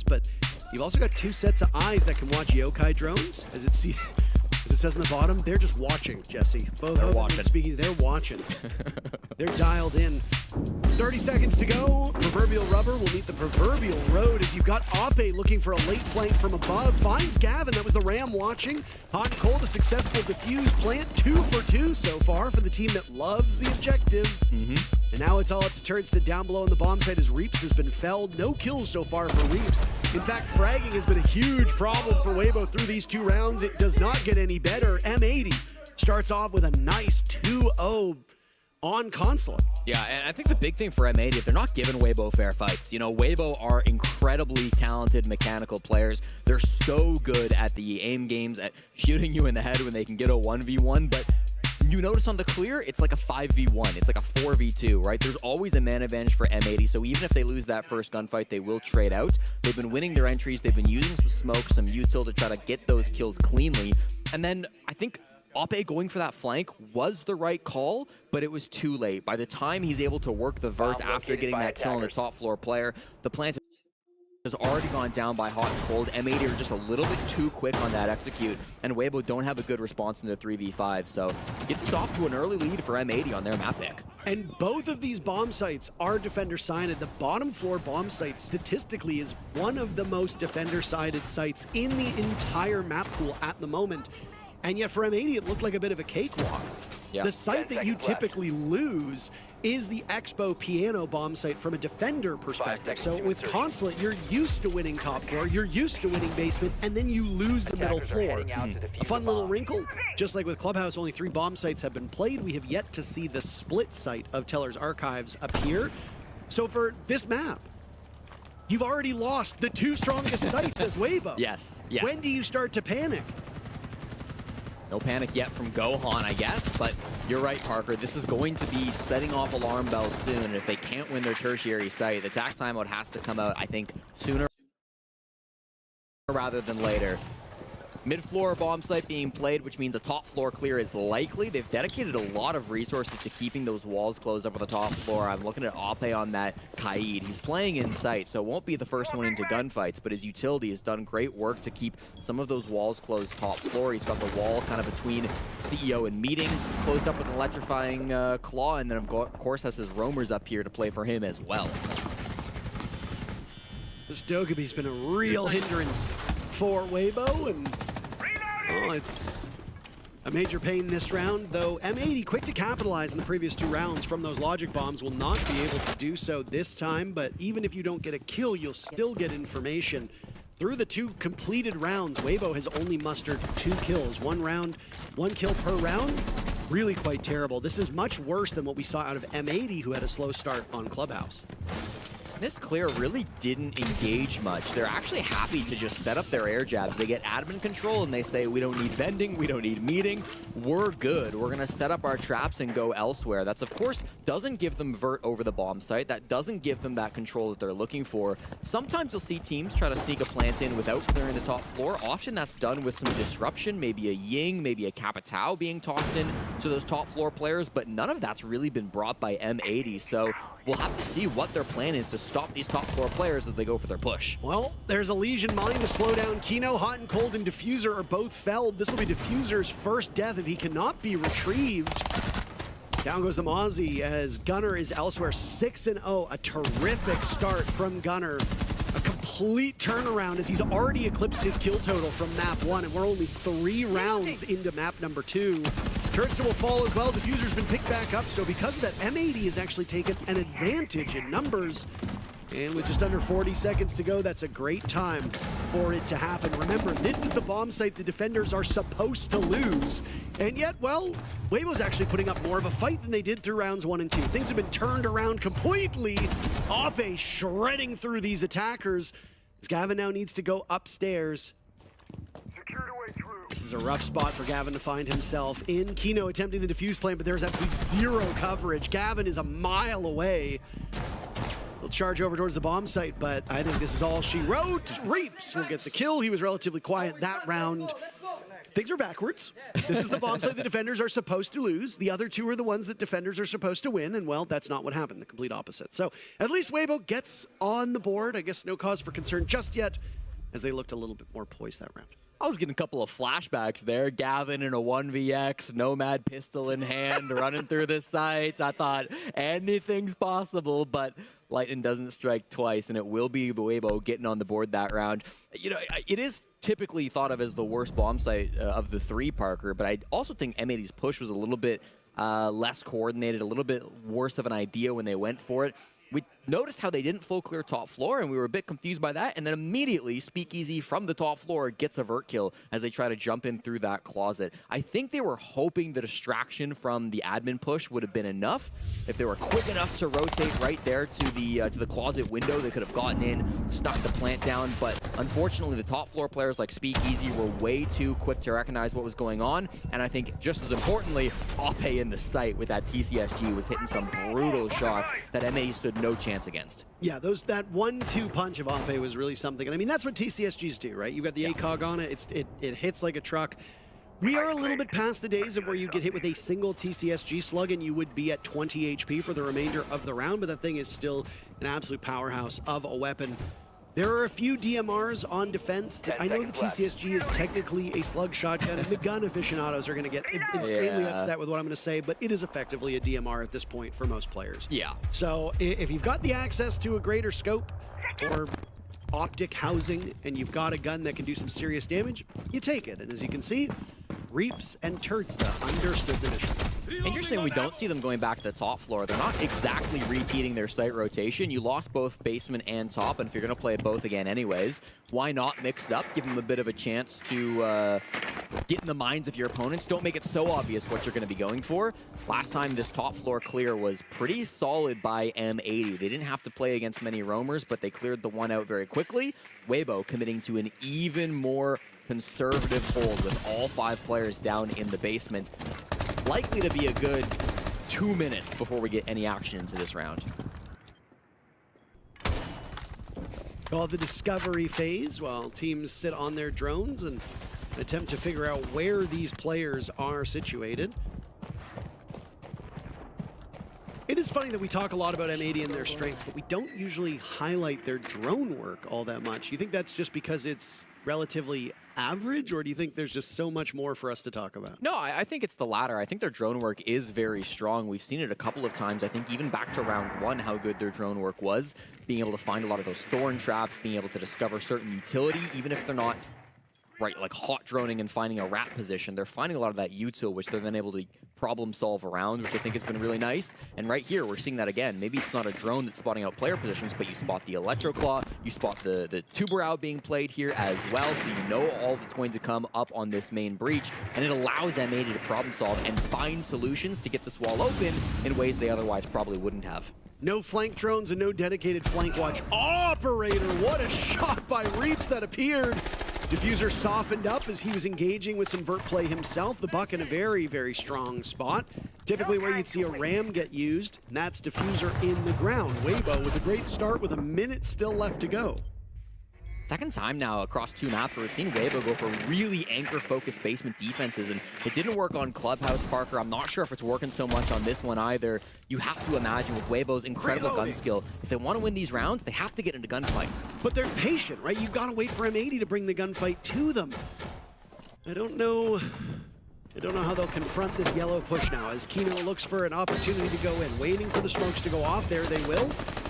but you've also got 2 sets of eyes that can watch yokai drones, as it says on the bottom. They're just watching, Jesse. Both of them speaking, they're watching. They're dialed in. 30 seconds to go. Proverbial rubber will meet the proverbial road as you've got Ape looking for a late flank from above. Finds Gavin, that was the Ram watching. Hot and cold, a successful defuse plant. 2 for 2 so far for the team that loves the objective. And now it's all up to Turds to down below on the bomb site as Reaps has been felled. No kills so far for Reaps. In fact, fragging has been a huge problem for Weibo through these 2 rounds. It does not get any better. M80 starts off with a nice 2-0 on Consulate. Yeah, and I think the big thing for M80, they're not giving Weibo fair fights. You know, Weibo are incredibly talented mechanical players. They're so good at the aim games, at shooting you in the head when they can get a 1v1, but you notice on the clear, it's like a 5v1. It's like a 4v2, right? There's always a man advantage for M80, so even if they lose that first gunfight, they will trade out. They've been winning their entries. They've been using some smoke, some util to try to get those kills cleanly. And then I think Ape going for that flank was the right call, but it was too late. By the time he's able to work the vert after getting that kill on the top floor player, the plant has already gone down by hot and cold. M80 are just a little bit too quick on that execute, and Weibo don't have a good response in the 3v5, so it gets us off to an early lead for M80 on their map pick. And both of these bomb sites are defender-sided. The bottom floor bomb site statistically is one of the most defender-sided sites in the entire map pool at the moment. And yet for M80, it looked like a bit of a cakewalk. Yeah. The site that you typically lose is the Expo Piano bomb site from a defender perspective. So with Consulate, you're used to winning top floor, you're used to winning basement, and then you lose the middle floor. A fun little wrinkle, just like with Clubhouse, only 3 bomb sites have been played. We have yet to see the split site of Teller's Archives appear. So for this map, you've already lost the 2 strongest sites as Weibo. Yes. When do you start to panic? No panic yet from Gohan, I guess, but you're right, Parker. This is going to be setting off alarm bells soon, and if they can't win their tertiary site, the attack timeout has to come out, I think, sooner rather than later. Mid-floor bomb site being played, which means a top floor clear is likely. They've dedicated a lot of resources to keeping those walls closed up on the top floor. I'm looking at Ape on that Kaid. He's playing in sight, so it won't be the first one into gunfights, but his utility has done great work to keep some of those walls closed top floor. He's got the wall kind of between CEO and meeting, closed up with an electrifying claw, and then of course has his roamers up here to play for him as well. This Dogabee's been a real hindrance for Weibo, and well, it's a major pain this round, though M80 quick to capitalize in the previous 2 rounds from those logic bombs will not be able to do so this time, but even if you don't get a kill, you'll still get information. Through the 2 completed rounds, Weibo has only mustered 2 kills. 1 kill per round. Really quite terrible. This is much worse than what we saw out of M80, who had a slow start on Clubhouse. This clear really didn't engage much. They're actually happy to just set up their air jabs. They get admin control and they say, we don't need vending, we don't need meeting, we're good. We're gonna set up our traps and go elsewhere. That's of course doesn't give them vert over the bomb site. That doesn't give them that control that they're looking for. Sometimes you'll see teams try to sneak a plant in without clearing the top floor. Often that's done with some disruption, maybe a Ying, maybe a Capitao being tossed in to those top floor players, but none of that's really been brought by M80. So we'll have to see what their plan is to stop these top floor players as they go for their push. Well, there's a Legion mine to slow down Kino. Hot and Cold and Diffuser are both felled. This will be Diffuser's first death if he cannot be retrieved. Down goes the Mozzie as Gunner is elsewhere. 6-0, a terrific start from Gunner. A complete turnaround as he's already eclipsed his kill total from map 1, and we're only 3 rounds into map number 2. Turnstile will fall as well. Diffuser's been picked back up, so because of that, M80 has actually taken an advantage in numbers. And with just under 40 seconds to go, that's a great time for it to happen. Remember, this is the bomb site the defenders are supposed to lose. And yet, well, Weibo's actually putting up more of a fight than they did through rounds 1 and 2. Things have been turned around completely. Ape shredding through these attackers. As Gavin now needs to go upstairs. This is a rough spot for Gavin to find himself in. Kino attempting the defuse plant, but there's absolutely 0 coverage. Gavin is a mile away. He'll charge over towards the bomb site, but I think this is all she wrote. Reaps will get the kill. He was relatively quiet that round. Things are backwards. This is the bomb site the defenders are supposed to lose. The other two are the ones that defenders are supposed to win, and well, that's not what happened, the complete opposite. So at least Weibo gets on the board. I guess no cause for concern just yet, as they looked a little bit more poised that round. I was getting a couple of flashbacks there. Gavin in a 1vx, Nomad pistol in hand, running through the sights. I thought anything's possible, but lightning doesn't strike twice, and it will be Weibo getting on the board that round. You know, it is typically thought of as the worst bomb site of the three, Parker, but I also think M80's push was a little bit less coordinated, a little bit worse of an idea when they went for it. We noticed how they didn't full clear top floor, and we were a bit confused by that. And then immediately, Speakeasy from the top floor gets a vert kill as they try to jump in through that closet. I think they were hoping the distraction from the admin push would have been enough. If they were quick enough to rotate right there to the closet window, they could have gotten in, snuck the plant down. But unfortunately, the top floor players like Speakeasy were way too quick to recognize what was going on. And I think just as importantly, Ape in the site with that TCSG was hitting some brutal shots that MA stood no chance against. Yeah, that 1-2 punch of Ape was really something. And I mean, that's what TCSGs do, right? You've got the ACOG on it. It hits like a truck. We are a little bit past the days of where you get hit with a single TCSG slug and you would be at 20 HP for the remainder of the round, but that thing is still an absolute powerhouse of a weapon. There are a few DMRs on defense. I know the TCSG is technically a slug shotgun, and the gun aficionados are going to get insanely upset with what I'm going to say, but it is effectively a DMR at this point for most players. Yeah. So if you've got the access to a greater scope or optic housing, and you've got a gun that can do some serious damage, you take it. And as you can see, Reaps and Turdsta understood the mission. Interesting, we don't see them going back to the top floor. They're not exactly repeating their site rotation. You lost both basement and top, and if you're going to play both again anyways, why not mix it up? Give them a bit of a chance to get in the minds of your opponents. Don't make it so obvious what you're going to be going for. Last time this top floor clear was pretty solid by M80. They didn't have to play against many roamers, but they cleared the one out very quickly. Weibo committing to an even more conservative hold with all 5 players down in the basement. Likely to be a good 2 minutes before we get any action into this round. Called the discovery phase while teams sit on their drones and attempt to figure out where these players are situated. It is funny that we talk a lot about M80 and their strengths, but we don't usually highlight their drone work all that much. You think that's just because it's relatively average, or do you think there's just so much more for us to talk about? No, I think it's the latter. I think their drone work is very strong. We've seen it a couple of times. I think even back to round 1, how good their drone work was. Being able to find a lot of those thorn traps, being able to discover certain utility, even if they're not right, like hot droning and finding a rat position. They're finding a lot of that util, which they're then able to problem solve around, which I think has been really nice. And right here, we're seeing that again. Maybe it's not a drone that's spotting out player positions, but you spot the Electro Claw, you spot the Tuberao being played here as well, so you know all that's going to come up on this main breach, and it allows M80 to problem solve and find solutions to get this wall open in ways they otherwise probably wouldn't have. No flank drones and no dedicated flank watch operator. What a shot by Reaps that appeared. Diffuser softened up as he was engaging with some vert play himself. The Buck in a very, very strong spot. Typically where you'd see a ram get used, and that's Diffuser in the ground. Weibo with a great start with a minute still left to go. Second time now across 2 maps where we've seen Weibo go for really anchor-focused basement defenses, and it didn't work on Clubhouse, Parker. I'm not sure if it's working so much on this one either. You have to imagine with Weibo's incredible gun skill, if they want to win these rounds, they have to get into gunfights. But they're patient, right? You've got to wait for M80 to bring the gunfight to them. I don't know how they'll confront this yellow push now, as Kino looks for an opportunity to go in. Waiting for the smokes to go off. There they will.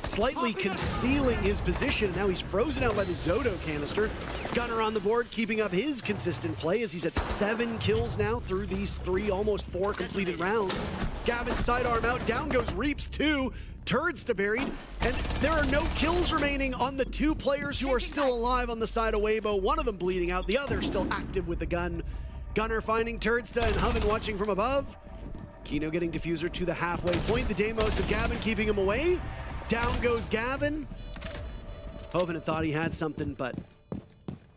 Slightly concealing his position, and now he's frozen out by the Zodo canister. Gunner on the board, keeping up his consistent play as he's at 7 kills now through these 3, almost 4 completed rounds. Gavin's sidearm out, down goes Reaps 2. Turdsta buried, and there are no kills remaining on the 2 players who are still alive on the side of Weibo. One of them bleeding out, the other still active with the gun. Gunner finding Turdsta and Hummon watching from above. Kino getting Diffuser to the halfway point. The Deimos of Gavin keeping him away. Down goes Gavin. Hoven had thought he had something, but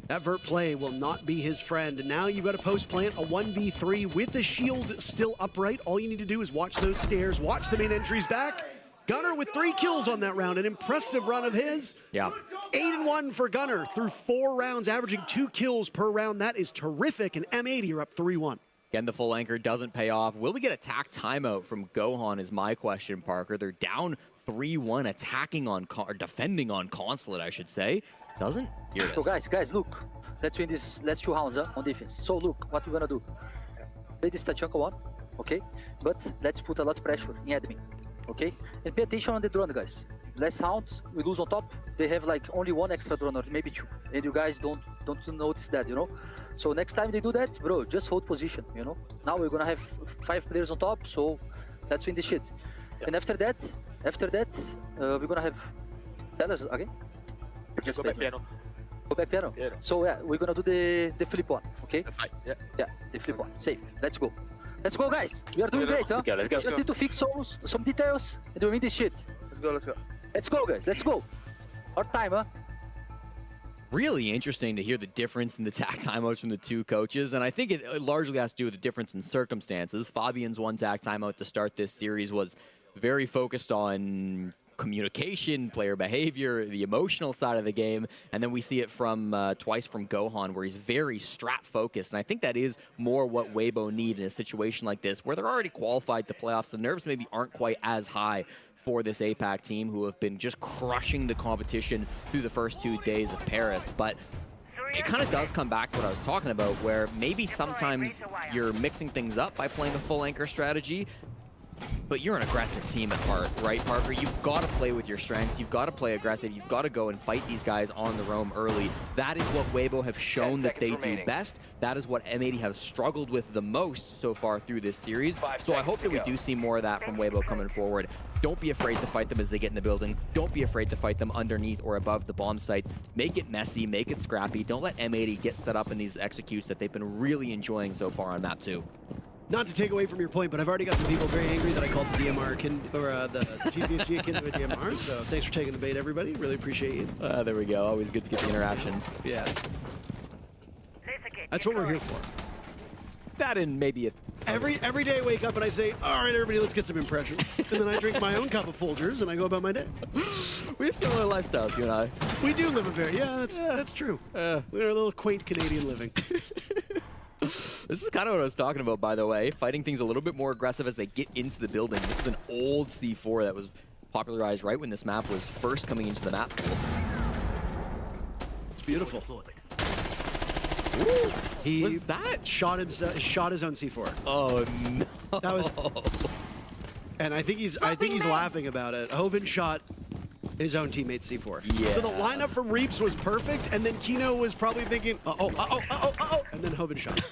that vert play will not be his friend. And now you've got a post plant, a 1v3 with the shield still upright. All you need to do is watch those stairs, watch the main entries back. Gunner with 3 kills on that round, an impressive run of his. Yeah. 8-1 for Gunner through 4 rounds, averaging 2 kills per round. That is terrific, and M80 are up 3-1. Again, the full anchor doesn't pay off. Will we get attack timeout from Gohan is my question, Parker. They're down 3-1, attacking on, or defending on Consulate, I should say. Doesn't? Here it is. So guys, look. Let's win this last 2 rounds on defense. So look, what we're gonna do. Play this Tachanka one, okay? But let's put a lot of pressure in admin, okay? And pay attention on the drone, guys. Last round, we lose on top. They have like only 1 extra drone or maybe 2. And you guys don't notice that, you know? So next time they do that, bro, just hold position, you know? Now we're gonna have 5 players on top, so let's win this shit. Yeah. And after that, we're gonna have tellers again. Just go back piano. Go back piano. Yeah. So yeah, we're gonna do the flip one, okay? The fight. Yeah. Yeah, the flip one. Safe. Let's go. Let's go, guys. We are doing great, huh? Okay, let's go. Just need to fix some details and we win this shit. Let's go. Let's go, guys. Let's go. Our time, huh? Really interesting to hear the difference in the tack timeouts from the 2 coaches, and I think it largely has to do with the difference in circumstances. Fabian's 1 tack timeout to start this series was very focused on communication, player behavior, the emotional side of the game, and then we see it from twice from Gohan, where he's very strat focused, and I think that is more what Weibo need in a situation like this, where they're already qualified to playoffs. The nerves maybe aren't quite as high for this APAC team, who have been just crushing the competition through the first 2 days of Paris. But it kind of does come back to what I was talking about, where maybe sometimes you're mixing things up by playing a full anchor strategy, but you're an aggressive team at heart, right, Parker? You've got to play with your strengths. You've got to play aggressive. You've got to go and fight these guys on the roam early. That is what Weibo have shown that they do best. That is what M80 have struggled with the most so far through this series. So I hope that we do see more of that from Weibo coming forward. Don't be afraid to fight them as they get in the building. Don't be afraid to fight them underneath or above the bomb site. Make it messy. Make it scrappy. Don't let M80 get set up in these executes that they've been really enjoying so far on map 2. Not to take away from your point, but I've already got some people very angry that I called the DMR the TCSG akin to a DMR. So thanks for taking the bait, everybody. Really appreciate you. There we go. Always good to get the interactions. Yeah. That's what we're here for. That and maybe every day I wake up and I say, all right, everybody, let's get some impressions. And then I drink my own cup of Folgers and I go about my day. We have similar lifestyles, you and I. We do live a very, that's true. We're a little quaint Canadian living. This is kind of what I was talking about, by the way. Fighting things a little bit more aggressive as they get into the building. This is an old C4 that was popularized right when this map was first coming into the map pool. It's beautiful. Ooh, he was that? Shot his own C4. Oh no! That was, and I think he's laughing about it. Hoven shot his own teammate C4. Yeah. So the lineup from Reaps was perfect, and then Kino was probably thinking, and then Hoven shot.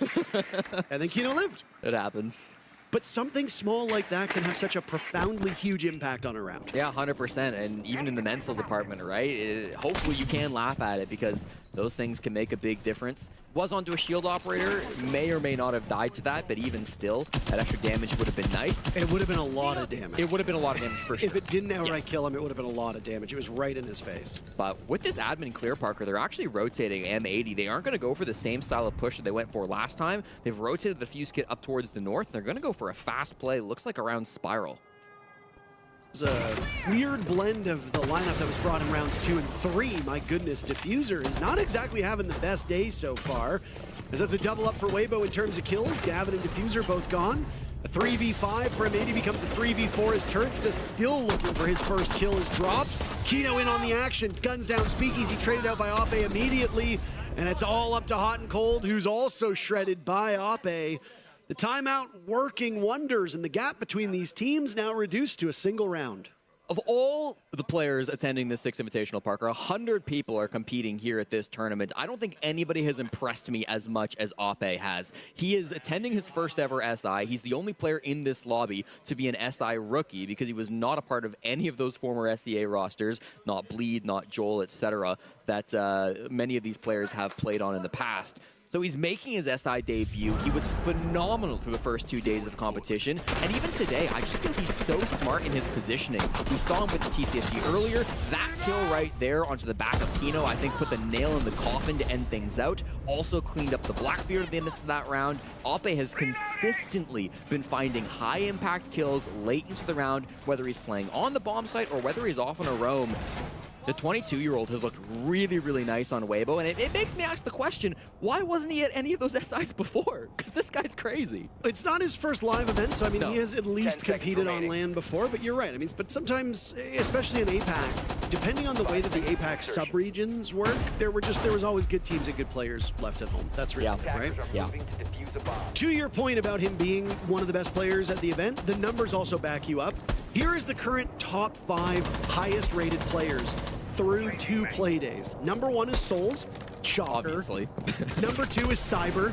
And then Kino lived. It happens. But something small like that can have such a profoundly huge impact on a round. Yeah, 100%. And even in the mental department, right? Hopefully you can laugh at it, because those things can make a big difference. Was onto a shield operator, may or may not have died to that, but even still, that extra damage would have been nice. It would have been a lot of damage. It would have been a lot of damage for sure. If it didn't outright kill him, it would have been a lot of damage. It was right in his face. But with this admin clear, Parker, they're actually rotating M80. They aren't going to go for the same style of push that they went for last time. They've rotated the fuse kit up towards the north. They're going to go for a fast play. Looks like around Spiral. It's a weird blend of the lineup that was brought in rounds 2 and 3. My goodness, Diffuser is not exactly having the best day so far, as that's a double up for Weibo in terms of kills. Gavin and Diffuser both gone. A 3v5 for M80 becomes a 3v4 as Turtsta still looking for his first kill is dropped. Kino in on the action, guns down Speakeasy, traded out by Ape immediately, and it's all up to Hot and Cold, who's also shredded by Ape. The timeout working wonders, and the gap between these teams now reduced to a single round. Of all the players attending this Six Invitational, Parker, 100 people are competing here at this tournament. I don't think anybody has impressed me as much as Ape has. He is attending his first ever SI. He's the only player in this lobby to be an SI rookie, because he was not a part of any of those former SEA rosters, not Bleed, not Joel, etc., that many of these players have played on in the past. So he's making his SI debut. He was phenomenal through the first 2 days of competition. And even today, I just think he's so smart in his positioning. We saw him with the TCSG earlier. That kill right there onto the back of Kino, I think, put the nail in the coffin to end things out. Also cleaned up the Blackbeard at the end of that round. Ape has consistently been finding high-impact kills late into the round, whether he's playing on the bomb site or whether he's off on a roam. The 22-year-old has looked really, really nice on Weibo, and it makes me ask the question, why wasn't he at any of those SIs before? Because this guy's crazy. It's not his first live event, so I mean, No. he has at least competed on land before, but you're right. I mean, but sometimes, especially in APAC, depending on the way that the APAC sub-regions work, there was always good teams and good players left at home. That's really good, right? Yeah. To your point about him being one of the best players at the event, the numbers also back you up. Here is the current top 5 highest rated players through 2 play days. Number 1 is Souls, shocker. Obviously. Number 2 is Cyber.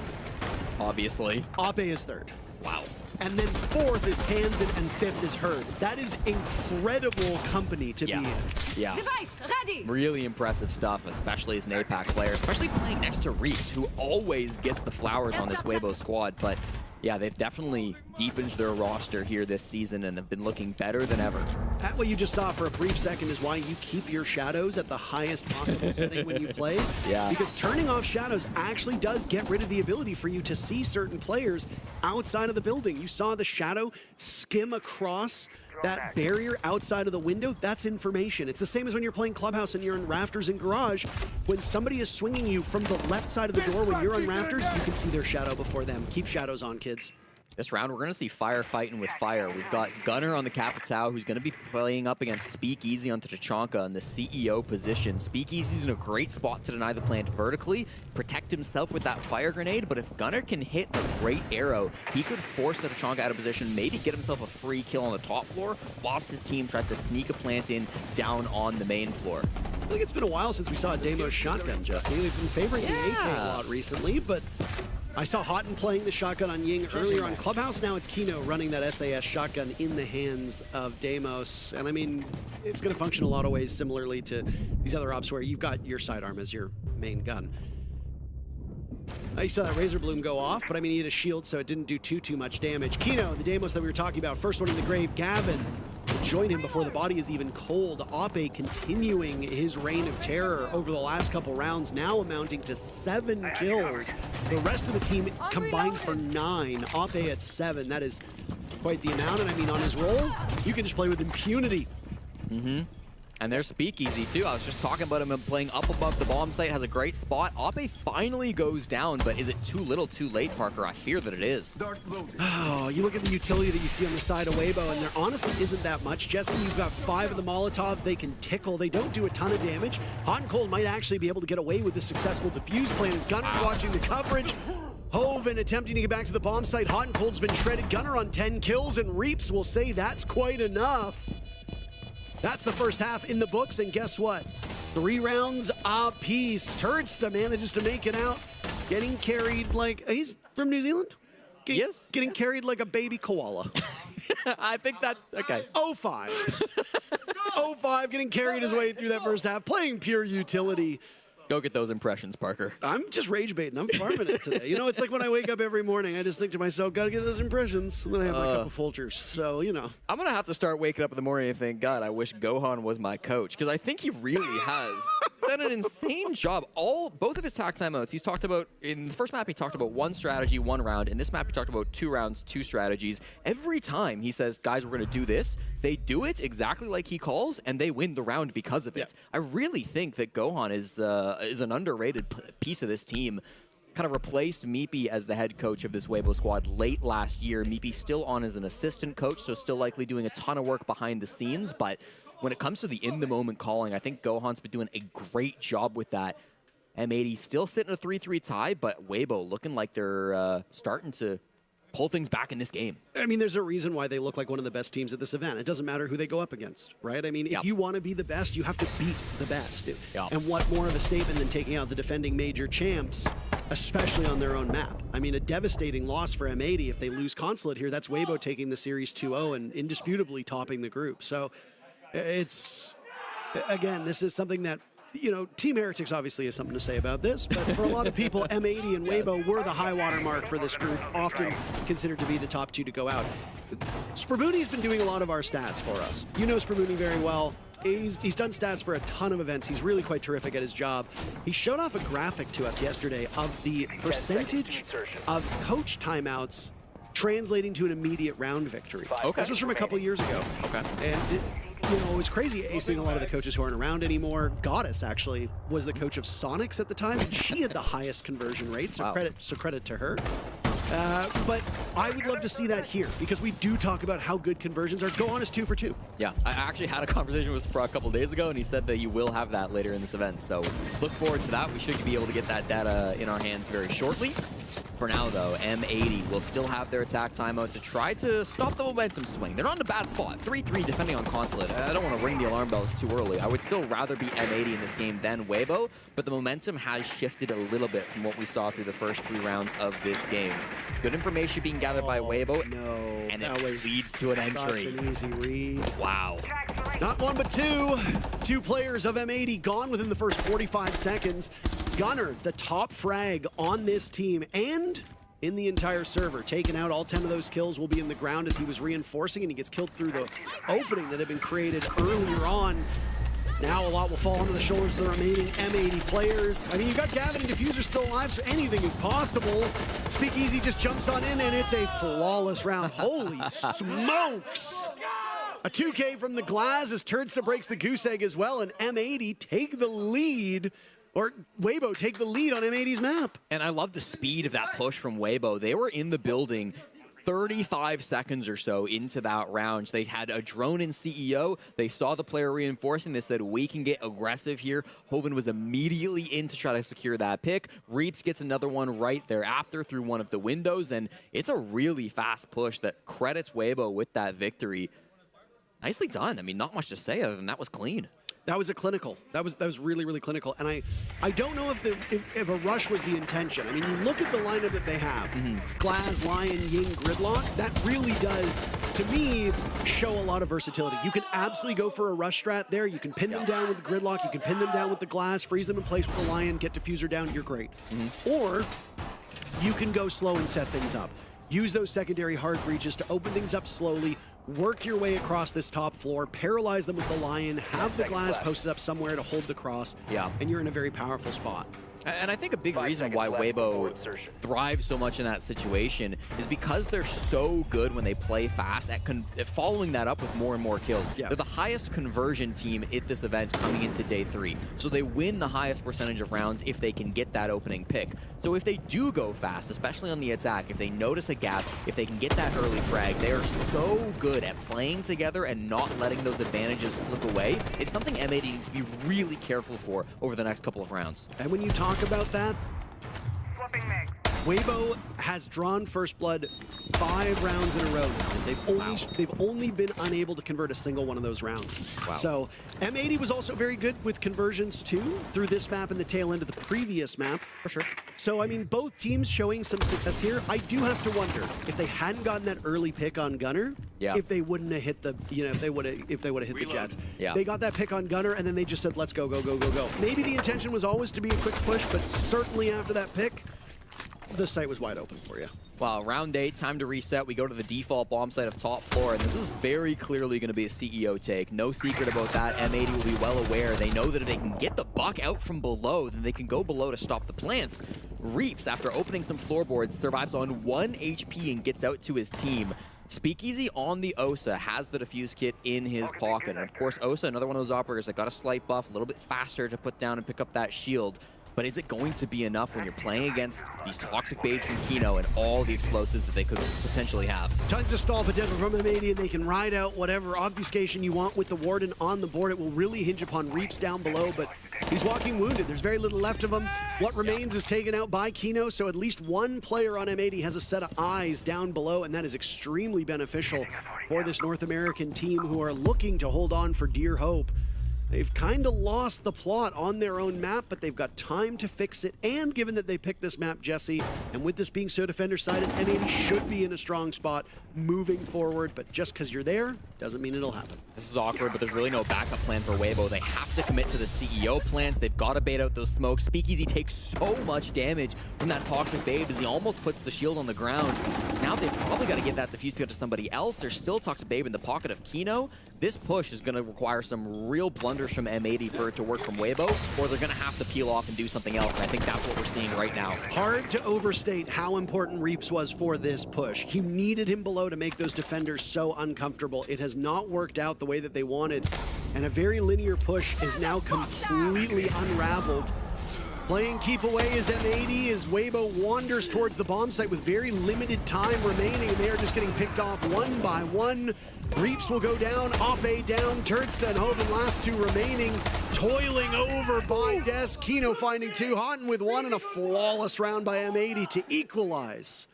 Obviously. Ape is 3rd. Wow. And then 4th is Hansen and 5th is Herd. That is incredible company to be in. Yeah. Device ready. Really impressive stuff, especially as an APAC player, especially playing next to Reeks, who always gets the flowers on this Weibo squad. But yeah, they've definitely deepened their roster here this season and have been looking better than ever. That what you just saw for a brief second is why you keep your shadows at the highest possible setting when you play. Yeah. Because turning off shadows actually does get rid of the ability for you to see certain players outside of the building. You saw the shadow skim across that barrier outside of the window. That's information. It's the same as when you're playing Clubhouse and you're in Rafters and Garage. When somebody is swinging you from the left side of the door when you're on Rafters, you can see their shadow before them. Keep shadows on, kids. This round, we're going to see Fire fighting with Fire. We've got Gunner on the Capitao, who's going to be playing up against Speakeasy on Tachanka in the CEO position. Speakeasy's in a great spot to deny the plant vertically, protect himself with that fire grenade, but if Gunner can hit a great arrow, he could force the Tachanka out of position, maybe get himself a free kill on the top floor, whilst his team tries to sneak a plant in down on the main floor. I think it's been a while since we saw a Demos shotgun, Jesse. We've been favoring the AK a lot recently, but I saw Houghton playing the shotgun on Ying earlier on Clubhouse. Now it's Kino running that SAS shotgun in the hands of Demos. And I mean, it's going to function a lot of ways similarly to these other ops where you've got your sidearm as your main gun. You saw that Razor Bloom go off, but I mean, he had a shield, so it didn't do too much damage. Kino, the Demos that we were talking about, first one in the grave. Gavin will join him before the body is even cold. Ape continuing his reign of terror over the last couple rounds, now amounting to 7 kills. The rest of the team combined for 9. Ape at 7. That is quite the amount, and I mean, on his roll, you can just play with impunity. And there's Speakeasy too. I was just talking about him playing up above the bomb site, has a great spot. Ape finally goes down, but is it too little too late, Parker? I fear that it is. Oh, you look at the utility that you see on the side of Weibo, and there honestly isn't that much. Jesse, you've got 5 of the Molotovs. They can tickle. They don't do a ton of damage. Hot and Cold might actually be able to get away with the successful defuse plan as Gunner watching the coverage. Hoven attempting to get back to the bomb site. Hot and Cold's been shredded. Gunner on 10 kills, and Reaps will say that's quite enough. That's the first half in the books, and guess what? 3 rounds apiece. Turdsta manages to make it out, getting carried like... He's from New Zealand? Yes. Getting carried like a baby koala. I think that, okay. 05. 05, getting carried his way through that first half, playing pure utility. Go get those impressions, Parker. I'm just rage baiting. I'm farming it today. You know, it's like when I wake up every morning, I just think to myself, gotta get those impressions. And then I have my cup of Folgers. So, you know. I'm going to have to start waking up in the morning and think, God, I wish Gohan was my coach. Because I think he really has done an insane job. Both of his tack timeouts, he's talked about, in the first map, he talked about 1 strategy, 1 round. In this map, he talked about 2 rounds, 2 strategies. Every time he says, guys, we're going to do this, they do it exactly like he calls, and they win the round because of it. I really think that Gohan is an underrated piece of this team. Kind of replaced Meepy as the head coach of this Weibo squad late last year. Meepy still on as an assistant coach, so still likely doing a ton of work behind the scenes, but when it comes to the in-the-moment calling, I think Gohan's been doing a great job with that. M80 still sitting at a 3-3 tie, but Weibo looking like they're starting to pull things back in this game. I mean, there's a reason why they look like one of the best teams at this event. It doesn't matter who they go up against, right? I mean, if you want to be the best, you have to beat the best. And what more of a statement than taking out the defending major champs, especially on their own map? I mean, a devastating loss for M80 if they lose Consulate here. That's Weibo taking the series 2-0 and indisputably topping the group. So it's, again, this is something that, you know, Team Heretics obviously has something to say about this, but for a lot of people, M80 and Weibo were the high water mark for this group, often considered to be the top 2 to go out. Sprabooni's been doing a lot of our stats for us. You know Sprabooni very well. He's done stats for a ton of events. He's really quite terrific at his job. He showed off a graphic to us yesterday of the percentage of coach timeouts translating to an immediate round victory. Okay. This was from a couple years ago. Okay. And you know, it was crazy acing a lot of the coaches who aren't around anymore. Goddess actually was the coach of Sonics at the time, and she had the highest conversion rate, so credit to her. But I would love to see that here, because we do talk about how good conversions are. Go on is 2 for 2. Yeah, I actually had a conversation with Spra a couple days ago, and he said that you will have that later in this event. So look forward to that. We should be able to get that data in our hands very shortly. For now, though, M80 will still have their attack timeout to try to stop the momentum swing. They're not in a bad spot. 3-3 defending on Consulate. I don't want to ring the alarm bells too early. I would still rather be M80 in this game than Weibo, but the momentum has shifted a little bit from what we saw through the first 3 rounds of this game. Good information being gathered by Weibo, and it leads to an entry. Such an easy read. Wow. Not one, but two. 2 players of M80 gone within the first 45 seconds. Gunner, the top frag on this team and in the entire server. Taken out, all 10 of those kills will be in the ground as he was reinforcing, and he gets killed through the opening that had been created earlier on. Now a lot will fall onto the shoulders of the remaining M80 players. I mean, you've got Gavin and Diffuser still alive, so anything is possible. Speakeasy just jumps on in, and it's a flawless round. Holy smokes! A 2K from the Glass as Turdsta breaks the goose egg as well, and M80 take the lead. Or Weibo take the lead on M80's map. And I love the speed of that push from Weibo. They were in the building 35 seconds or so into that round. So they had a drone in CEO. They saw the player reinforcing. They said, we can get aggressive here. Hoven was immediately in to try to secure that pick. Reaps gets another one right thereafter through one of the windows. And it's a really fast push that credits Weibo with that victory. Nicely done. I mean, not much to say other than that was clean. That was a clinical. That was really, really clinical. And I don't know if a rush was the intention. I mean, you look at the lineup that they have. Glaz, Lion, Ying, Gridlock. That really does, to me, show a lot of versatility. You can absolutely go for a rush strat there. You can pin them down with the Gridlock. You can pin them down with the Glass, freeze them in place with the Lion, get Diffuser down. You're great. Or you can go slow and set things up. Use those secondary hard breaches to open things up slowly, work your way across this top floor, paralyze them with the Lion, have the Glass posted up somewhere to hold the cross, and you're in a very powerful spot. And I think a big reason why Weibo thrives so much in that situation is because they're so good when they play fast at following that up with more and more kills. They're the highest conversion team at this event coming into day 3. So they win the highest percentage of rounds if they can get that opening pick. So if they do go fast, especially on the attack, if they notice a gap, if they can get that early frag, they are so good at playing together and not letting those advantages slip away. It's something M80 needs to be really careful for over the next couple of rounds. And when you talk about that, Weibo has drawn first blood 5 rounds in a row now. They've only been unable to convert a single one of those rounds. So M80 was also very good with conversions too, through this map and the tail end of the previous map. For sure. So I mean, both teams showing some success here. I do have to wonder if they hadn't gotten that early pick on Gunner, if they wouldn't have hit the, if they would have hit the Jets. They got that pick on Gunner and then they just said, let's go, go, go, go, go. Maybe the intention was always to be a quick push, but certainly after that pick, the site was wide open for you. Well, round 8, time to reset. We go to the default bomb site of top floor, and this is very clearly going to be a CEO take. No secret about that. M80 will be well aware. They know that if they can get the buck out from below, then they can go below to stop the plants. Reaps, after opening some floorboards, survives on 1 HP and gets out to his team. Speakeasy on the Osa has the defuse kit in his pocket. And of course, Osa, another one of those operators that got a slight buff, a little bit faster to put down and pick up that shield. But is it going to be enough when you're playing against these toxic babes from Kino and all the explosives that they could potentially have? Tons of stall potential from M80, and they can ride out whatever obfuscation you want with the Warden on the board. It will really hinge upon Reaps down below, but he's walking wounded. There's very little left of him. What remains is taken out by Kino, so at least one player on M80 has a set of eyes down below, and that is extremely beneficial for this North American team who are looking to hold on for dear hope. They've kind of lost the plot on their own map, but they've got time to fix it. And given that they picked this map, Jesse, and with this being so defender-sided, M80 should be in a strong spot moving forward. But just because you're there doesn't mean it'll happen. This is awkward, but there's really no backup plan for Weibo. They have to commit to the CEO plans. They've got to bait out those smokes. Speakeasy takes so much damage from that toxic babe as he almost puts the shield on the ground. Now they've probably got to get that defuse to go to somebody else. There's still toxic babe in the pocket of Kino. This push is going to require some real blunders from M80 for it to work from Weibo, or they're going to have to peel off and do something else, and I think that's what we're seeing right now. Hard to overstate how important Reaps was for this push. He needed him below to make those defenders so uncomfortable. It has has not worked out the way that they wanted, and a very linear push is now completely unraveled. Playing keep away is M80 as Weibo wanders towards the bomb site with very limited time remaining, and they are just getting picked off one by one. Reaps will go down, Oppe down, Turtsta and Hoven last two remaining. Toiling over by Des, Kino finding two, Houghton with one, and a flawless round by M80 to equalize.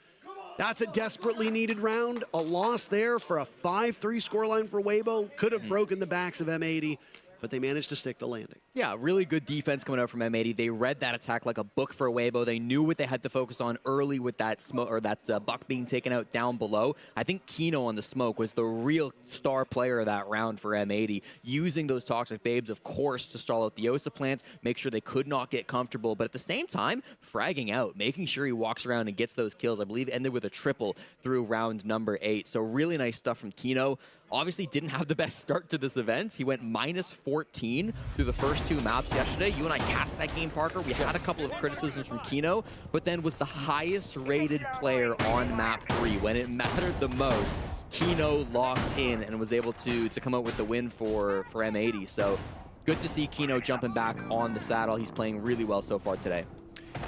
That's a desperately needed round. A loss there for a 5-3 scoreline for Weibo. Could have broken the backs of M80, but they managed to stick the landing. Yeah, really good defense coming out from M80. They read that attack like a book for Weibo. They knew what they had to focus on early with that smoke or that buck being taken out down below. I think Kino on the smoke was the real star player of that round for M80, using those toxic babes, of course, to stall out the Osa plants, make sure they could not get comfortable, but at the same time, fragging out, making sure he walks around and gets those kills. I believe ended with a triple through round number 8. So really nice stuff from Kino. Obviously didn't have the best start to this event. He went -14 through the first 2 maps yesterday. You and I cast that game, Parker. We had a couple of criticisms from Kino, but then was the highest rated player on map 3. When it mattered the most, Kino locked in and was able to come out with the win for M80. So good to see Kino jumping back on the saddle. He's playing really well so far today.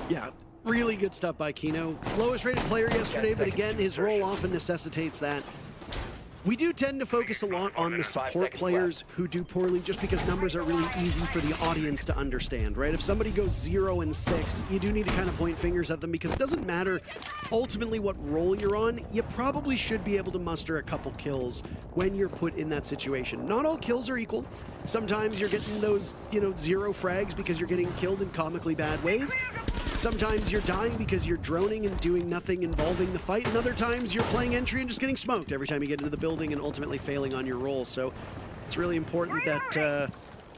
Yeah, really good stuff by Kino. Lowest rated player yesterday, but again, his role often necessitates that. We do tend to focus a lot on the support players who do poorly just because numbers are really easy for the audience to understand, right? If somebody goes 0 and 6, you do need to kind of point fingers at them because it doesn't matter ultimately what role you're on. You probably should be able to muster a couple kills when you're put in that situation. Not all kills are equal. Sometimes you're getting those, 0 frags because you're getting killed in comically bad ways. Sometimes you're dying because you're droning and doing nothing involving the fight, and other times you're playing entry and just getting smoked every time you get into the building and ultimately failing on your role. So it's really important that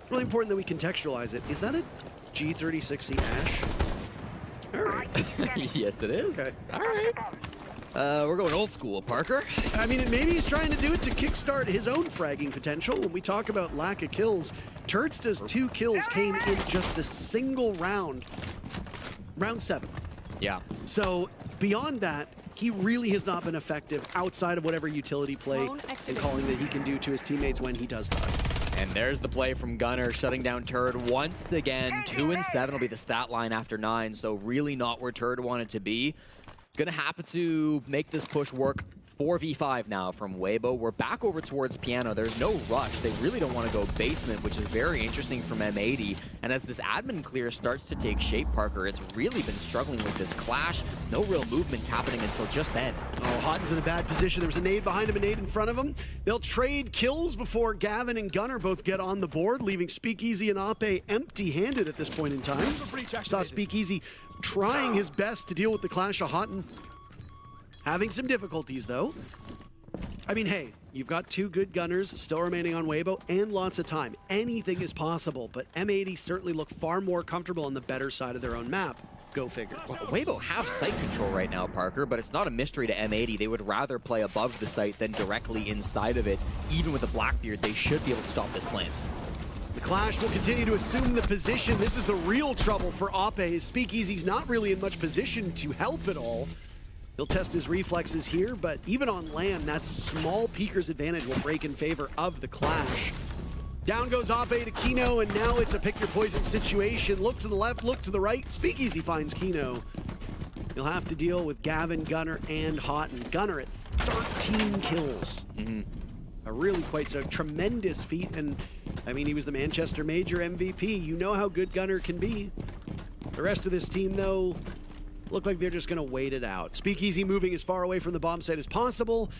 we contextualize it. Is that a G36C Ash? All right. Yes, it is. Okay. All right. We're going old school, Parker. I mean, maybe he's trying to do it to kickstart his own fragging potential. When we talk about lack of kills, Turtsta's 2 kills came in just a single round. Round 7. Yeah. So beyond that, he really has not been effective outside of whatever utility play and calling that he can do to his teammates when he does die. And there's the play from Gunner, shutting down Turd once again. 2 and 7 will be the stat line after 9, so really not where Turd wanted to be. Gonna happen to make this push work. 4v5 now from Weibo. We're back over towards Piano. There's no rush. They really don't want to go basement, which is very interesting from M80. And as this admin clear starts to take shape, Parker, it's really been struggling with this clash. No real movements happening until just then. Oh, Houghton's in a bad position. There was a nade behind him, a nade in front of him. They'll trade kills before Gavin and Gunner both get on the board, leaving Speakeasy and Oppe empty-handed at this point in time. Saw Speakeasy trying his best to deal with the clash of Houghton. Having some difficulties, though. I mean, hey, you've got 2 good gunners still remaining on Weibo and lots of time. Anything is possible, but M80 certainly look far more comfortable on the better side of their own map. Go figure. Well, Weibo have site control right now, Parker, but it's not a mystery to M80. They would rather play above the site than directly inside of it. Even with a Blackbeard, they should be able to stop this plant. The clash will continue to assume the position. This is the real trouble for Oppe. Speakeasy's not really in much position to help at all. He'll test his reflexes here, but even on land, that small peeker's advantage will break in favor of the clash. Down goes Oppe to Kino, and now it's a pick your poison situation. Look to the left, look to the right. Speakeasy finds Kino. He'll have to deal with Gavin, Gunner, and Houghton. Gunner at 13 kills. A really quite so tremendous feat, and I mean, he was the Manchester Major MVP. You know how good Gunner can be. The rest of this team, though, look like they're just going to wait it out. Speakeasy moving as far away from the bomb site as possible.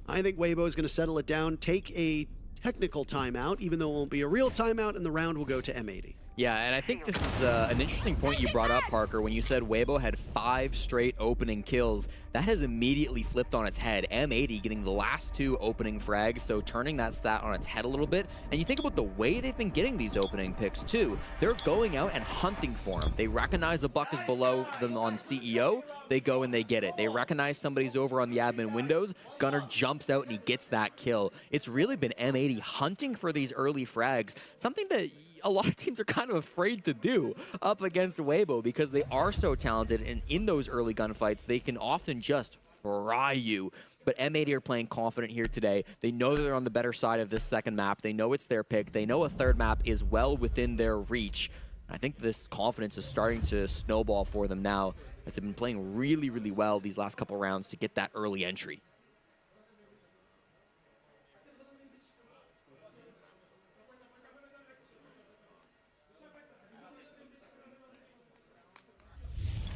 I think Weibo is going to settle it down, take a technical timeout, even though it won't be a real timeout, and the round will go to M80. Yeah, and I think this is an interesting point you brought up, Parker, when you said Weibo had 5 straight opening kills. That has immediately flipped on its head. M80 getting the last 2 opening frags, so turning that stat on its head a little bit. And you think about the way they've been getting these opening picks, too. They're going out and hunting for them. They recognize a buck is below them on CEO. They go and they get it. They recognize somebody's over on the admin windows. Gunner jumps out and he gets that kill. It's really been M80 hunting for these early frags, something that a lot of teams are kind of afraid to do up against Weibo because they are so talented, and in those early gunfights, they can often just fry you. but M80 are playing confident here today. They know they're on the better side of this second map. They know it's their pick. They know a third map is well within their reach. I think this confidence is starting to snowball for them now, as they've been playing really, really well these last couple rounds to get that early entry.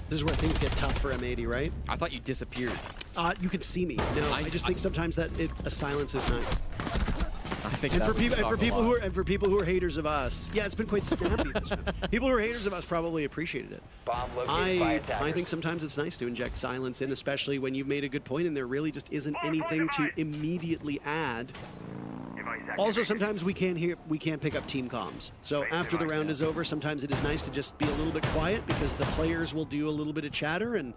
This is where things get tough for M80, right? I thought you disappeared. You can see me. No, I just think sometimes that a silence is nice. I think And for people who are haters of us, yeah, it's been quite snappy. People who are haters of us probably appreciated it. I think sometimes it's nice to inject silence in, especially when you've made a good point and there really just isn't anything to immediately add. Also, sometimes we can't pick up team comms. So after the round is over, sometimes it is nice to just be a little bit quiet because the players will do a little bit of chatter. And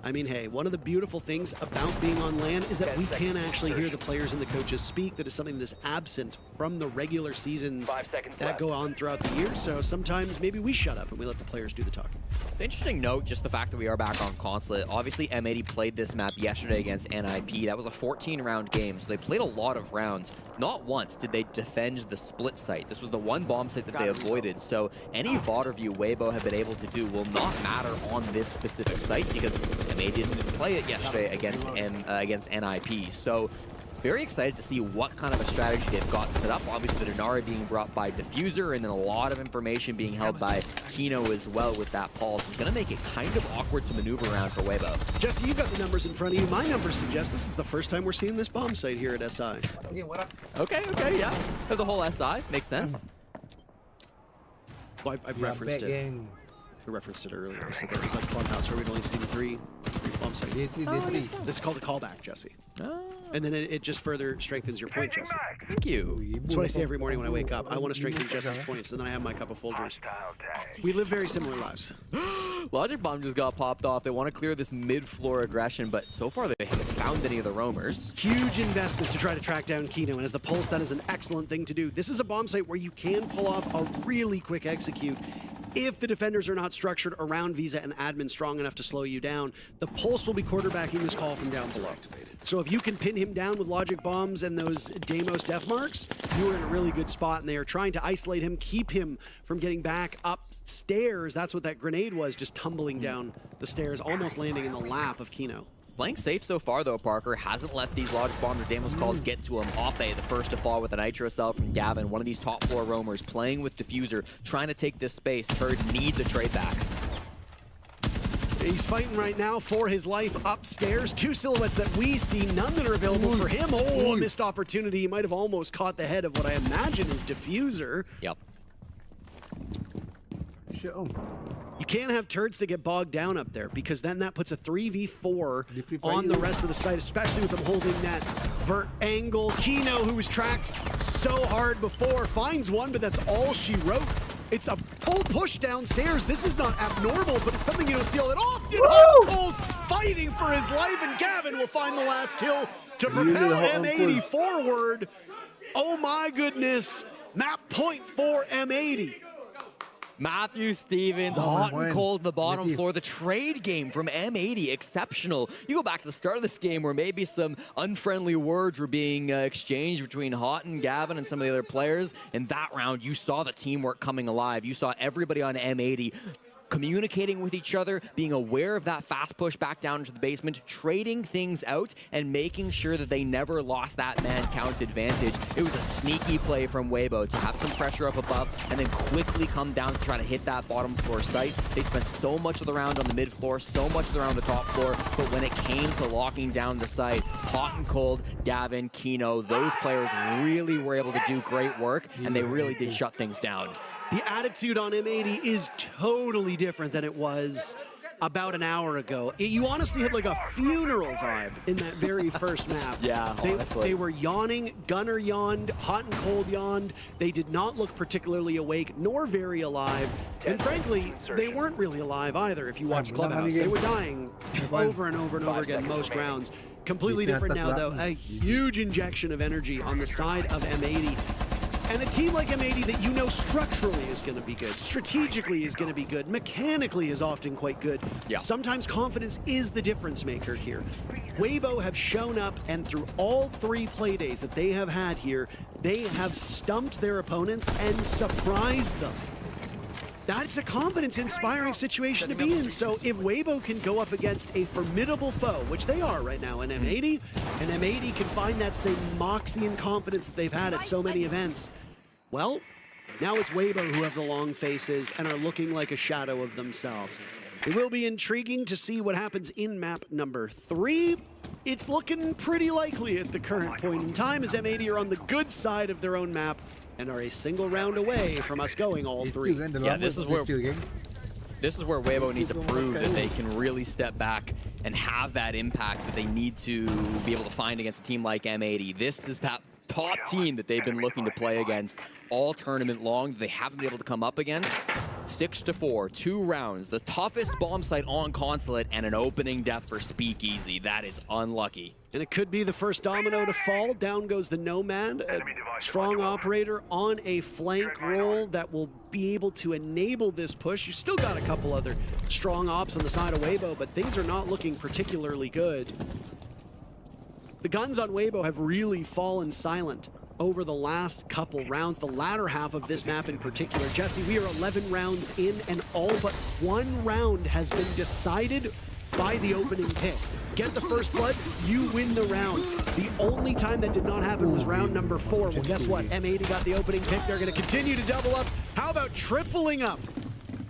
I mean, hey, one of the beautiful things about being on LAN is that we can actually hear the players and the coaches speak. That is something that is absent from the regular seasons that go on throughout the year. So sometimes maybe we shut up and we let the players do the talking. Interesting note, just the fact that we are back on Consulate. Obviously, M80 played this map yesterday against NIP. That was a 14-round game, so they played a lot of rounds. Not once did they defend the split site. This was the one bomb site that they avoided. So any VOD review Weibo have been able to do will not matter on this specific site because M80 didn't play it yesterday against NIP. So very excited to see what kind of a strategy they've got set up. Obviously, the Denari being brought by Diffuser, and then a lot of information being held by Kino as well with that pulse. It's going to make it kind of awkward to maneuver around for Weibo. Jesse, you've got the numbers in front of you. My numbers suggest this is the first time we're seeing this bomb site here at SI. Okay, yeah. The whole SI. Makes sense. Well, I've referenced it. I referenced it earlier. I said there was like Clubhouse where we'd only seen three bomb sites. This is called a callback, Jesse. And then it just further strengthens your point, Jesse. Thank you. That's what I say every morning when I wake up. I want to strengthen Jesse's points, and then I have my cup of Folgers. We live very similar lives. Logic Bomb just got popped off. They want to clear this mid-floor aggression, but so far they haven't found any of the roamers. Huge investment to try to track down Kino, and as the Pulse, that is an excellent thing to do. This is a bomb site where you can pull off a really quick execute. If the defenders are not structured around Visa and admin strong enough to slow you down, the Pulse will be quarterbacking this call from down below. So if you can pin him down with logic bombs and those Deimos death marks, you are in a really good spot, and they are trying to isolate him, keep him from getting back upstairs. That's what that grenade was, just tumbling down the stairs, almost landing in the lap of Kino. Playing safe so far, though, Parker. Hasn't let these Logic Bombs or Deimos calls get to him. Oppe, the first to fall with a Nitro Cell from Gavin, one of these top floor roamers, playing with Diffuser, trying to take this space. Turd needs a trade back. He's fighting right now for his life upstairs. Two silhouettes that we see, none that are available for him. Oh, a missed opportunity. He might have almost caught the head of what I imagine is Diffuser. Yep. You can't have turds to get bogged down up there because then that puts a 3v4 on the rest of the site, especially with them holding that vert angle. Kino, who was tracked so hard before, finds one, but that's all she wrote. It's a full push downstairs. This is not abnormal, but it's something you don't see all that often. Cold fighting for his life, and Gavin will find the last kill to propel M80 forward. Oh my goodness. Map point for M80. Matthew Stevens, hot and cold in the bottom floor. The trade game from M80, exceptional. You go back to the start of this game where maybe some unfriendly words were being exchanged between Hot and Gavin and some of the other players. In that round, you saw the teamwork coming alive. You saw everybody on M80 communicating with each other, being aware of that fast push back down into the basement, trading things out, and making sure that they never lost that man count advantage. It was a sneaky play from Weibo to have some pressure up above and then quickly come down to try to hit that bottom floor site. They spent so much of the round on the mid floor, so much of the round on the top floor, but when it came to locking down the site, Hot and Cold, Gavin, Kino, those players really were able to do great work, and they really did shut things down. The attitude on M80 is totally different than it was about an hour ago. You honestly had like a funeral vibe in that very first map. Yeah, honestly. They were yawning. Gunner yawned. Hot and Cold yawned. They did not look particularly awake, nor very alive. And frankly, they weren't really alive either if you watch Clubhouse. They were dying over and over and over again most rounds. Completely different now, though. A huge injection of energy on the side of M80. And a team like M80 that you know structurally is going to be good, strategically is going to be good, mechanically is often quite good. Yeah. Sometimes confidence is the difference maker here. Weibo have shown up, and through all 3 play days that they have had here, they have stumped their opponents and surprised them. That's a confidence-inspiring situation to be in. So if Weibo can go up against a formidable foe, which they are right now in M80, and M80 can find that same moxie and confidence that they've had at so many events, well, now it's Weibo who have the long faces and are looking like a shadow of themselves. It will be intriguing to see what happens in map number 3. It's looking pretty likely at the current point in time, as M80 are on the good side of their own map and are a single round away from us going all 3. Yeah, this is where Weibo needs to prove that they can really step back and have that impact that they need to be able to find against a team like M80. This is that top team that they've been looking to play against all tournament long. They haven't been able to come up against. 6-4, 2 rounds, the toughest bomb site on Consulate, and an opening death for Speakeasy. That is unlucky. And it could be the first domino to fall. Down goes the Nomad, a strong operator on a flank roll that will be able to enable this push. You still got a couple other strong ops on the side of Weibo, but things are not looking particularly good. The guns on Weibo have really fallen silent over the last couple rounds, the latter half of this map in particular. Jesse, we are 11 rounds in, and all but 1 round has been decided by the opening pick. Get the first blood, you win the round. The only time that did not happen was round number 4. Well, guess what? M80 got the opening pick. They're going to continue to double up. How about tripling up?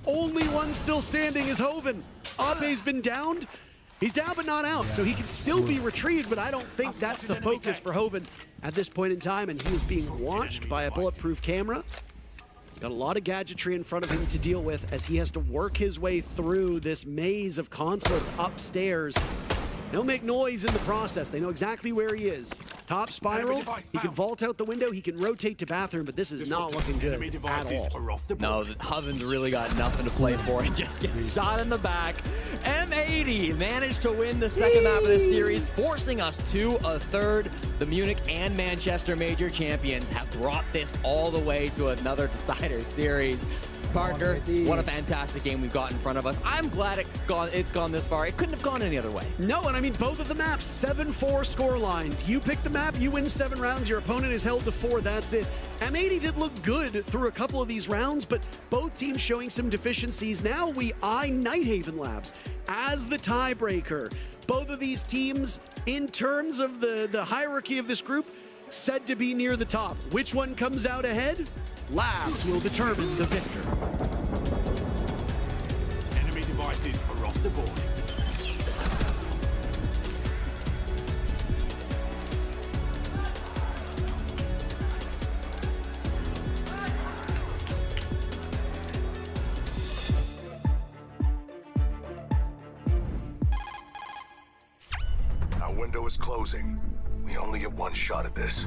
Only one still standing is Hoven. Abe's been downed. He's down but not out, so he can still be retrieved, but I don't think that's the focus for Hoven at this point in time, and he is being watched by a bulletproof camera. Got a lot of gadgetry in front of him to deal with as he has to work his way through this maze of consulates upstairs. He'll make noise in the process. They know exactly where he is. Top spiral, he can vault out the window, he can rotate to bathroom, but this is not looking good at all. No, Hoven's really got nothing to play for and just gets shot in the back. M80 managed to win the second half of this series, forcing us to a third. The Munich and Manchester major champions have brought this all the way to another decider series. Parker, what a fantastic game we've got in front of us. I'm glad it's gone this far. It couldn't have gone any other way. No, and I mean, both of the maps, 7-4 score lines. You pick the map, you win 7 rounds, your opponent is held to 4, that's it. M80 did look good through a couple of these rounds, but both teams showing some deficiencies. Now we eye Nighthaven Labs as the tiebreaker. Both of these teams, in terms of the hierarchy of this group, said to be near the top. Which one comes out ahead? Labs will determine the victor. Enemy devices are off the board. Our window is closing. We only get one shot at this.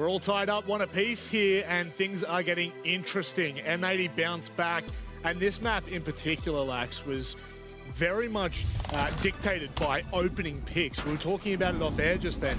We're all tied up one apiece here, and things are getting interesting. M80 bounced back, and this map in particular, Lax, was very much dictated by opening picks. We were talking about it off air just then.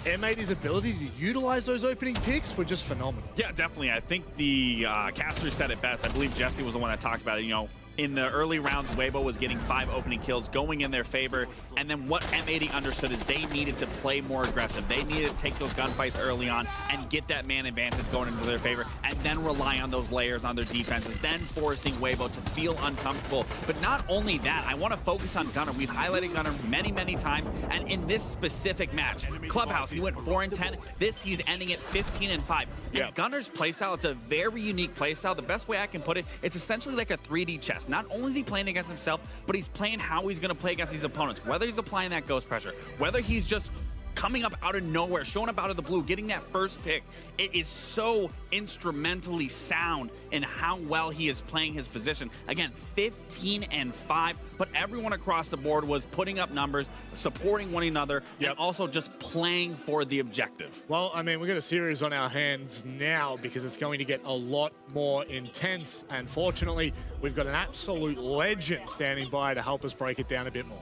M80's ability to utilize those opening picks were just phenomenal. Yeah, definitely. I think the caster said it best. I believe Jesse was the one that talked about it. You know, in the early rounds, Weibo was getting 5 opening kills going in their favor. And then what M80 understood is they needed to play more aggressive. They needed to take those gunfights early on and get that man advantage going into their favor, and then rely on those layers on their defenses, then forcing Weibo to feel uncomfortable. But not only that, I want to focus on Gunnar. We've highlighted Gunnar many, many times, and in this specific match, Clubhouse, he went 4-10. This, he's ending at 15-5. And Gunnar's playstyle, it's a very unique playstyle. The best way I can put it, it's essentially like a 3D chess. Not only is he playing against himself, but he's playing how he's going to play against these opponents. Whether he's applying that ghost pressure, whether he's just coming up out of nowhere, showing up out of the blue, getting that first pick. It is so instrumentally sound in how well he is playing his position. Again, 15-5, but everyone across the board was putting up numbers, supporting one another, and also just playing for the objective. Well, I mean, we've got a series on our hands now because it's going to get a lot more intense. And fortunately, we've got an absolute legend standing by to help us break it down a bit more.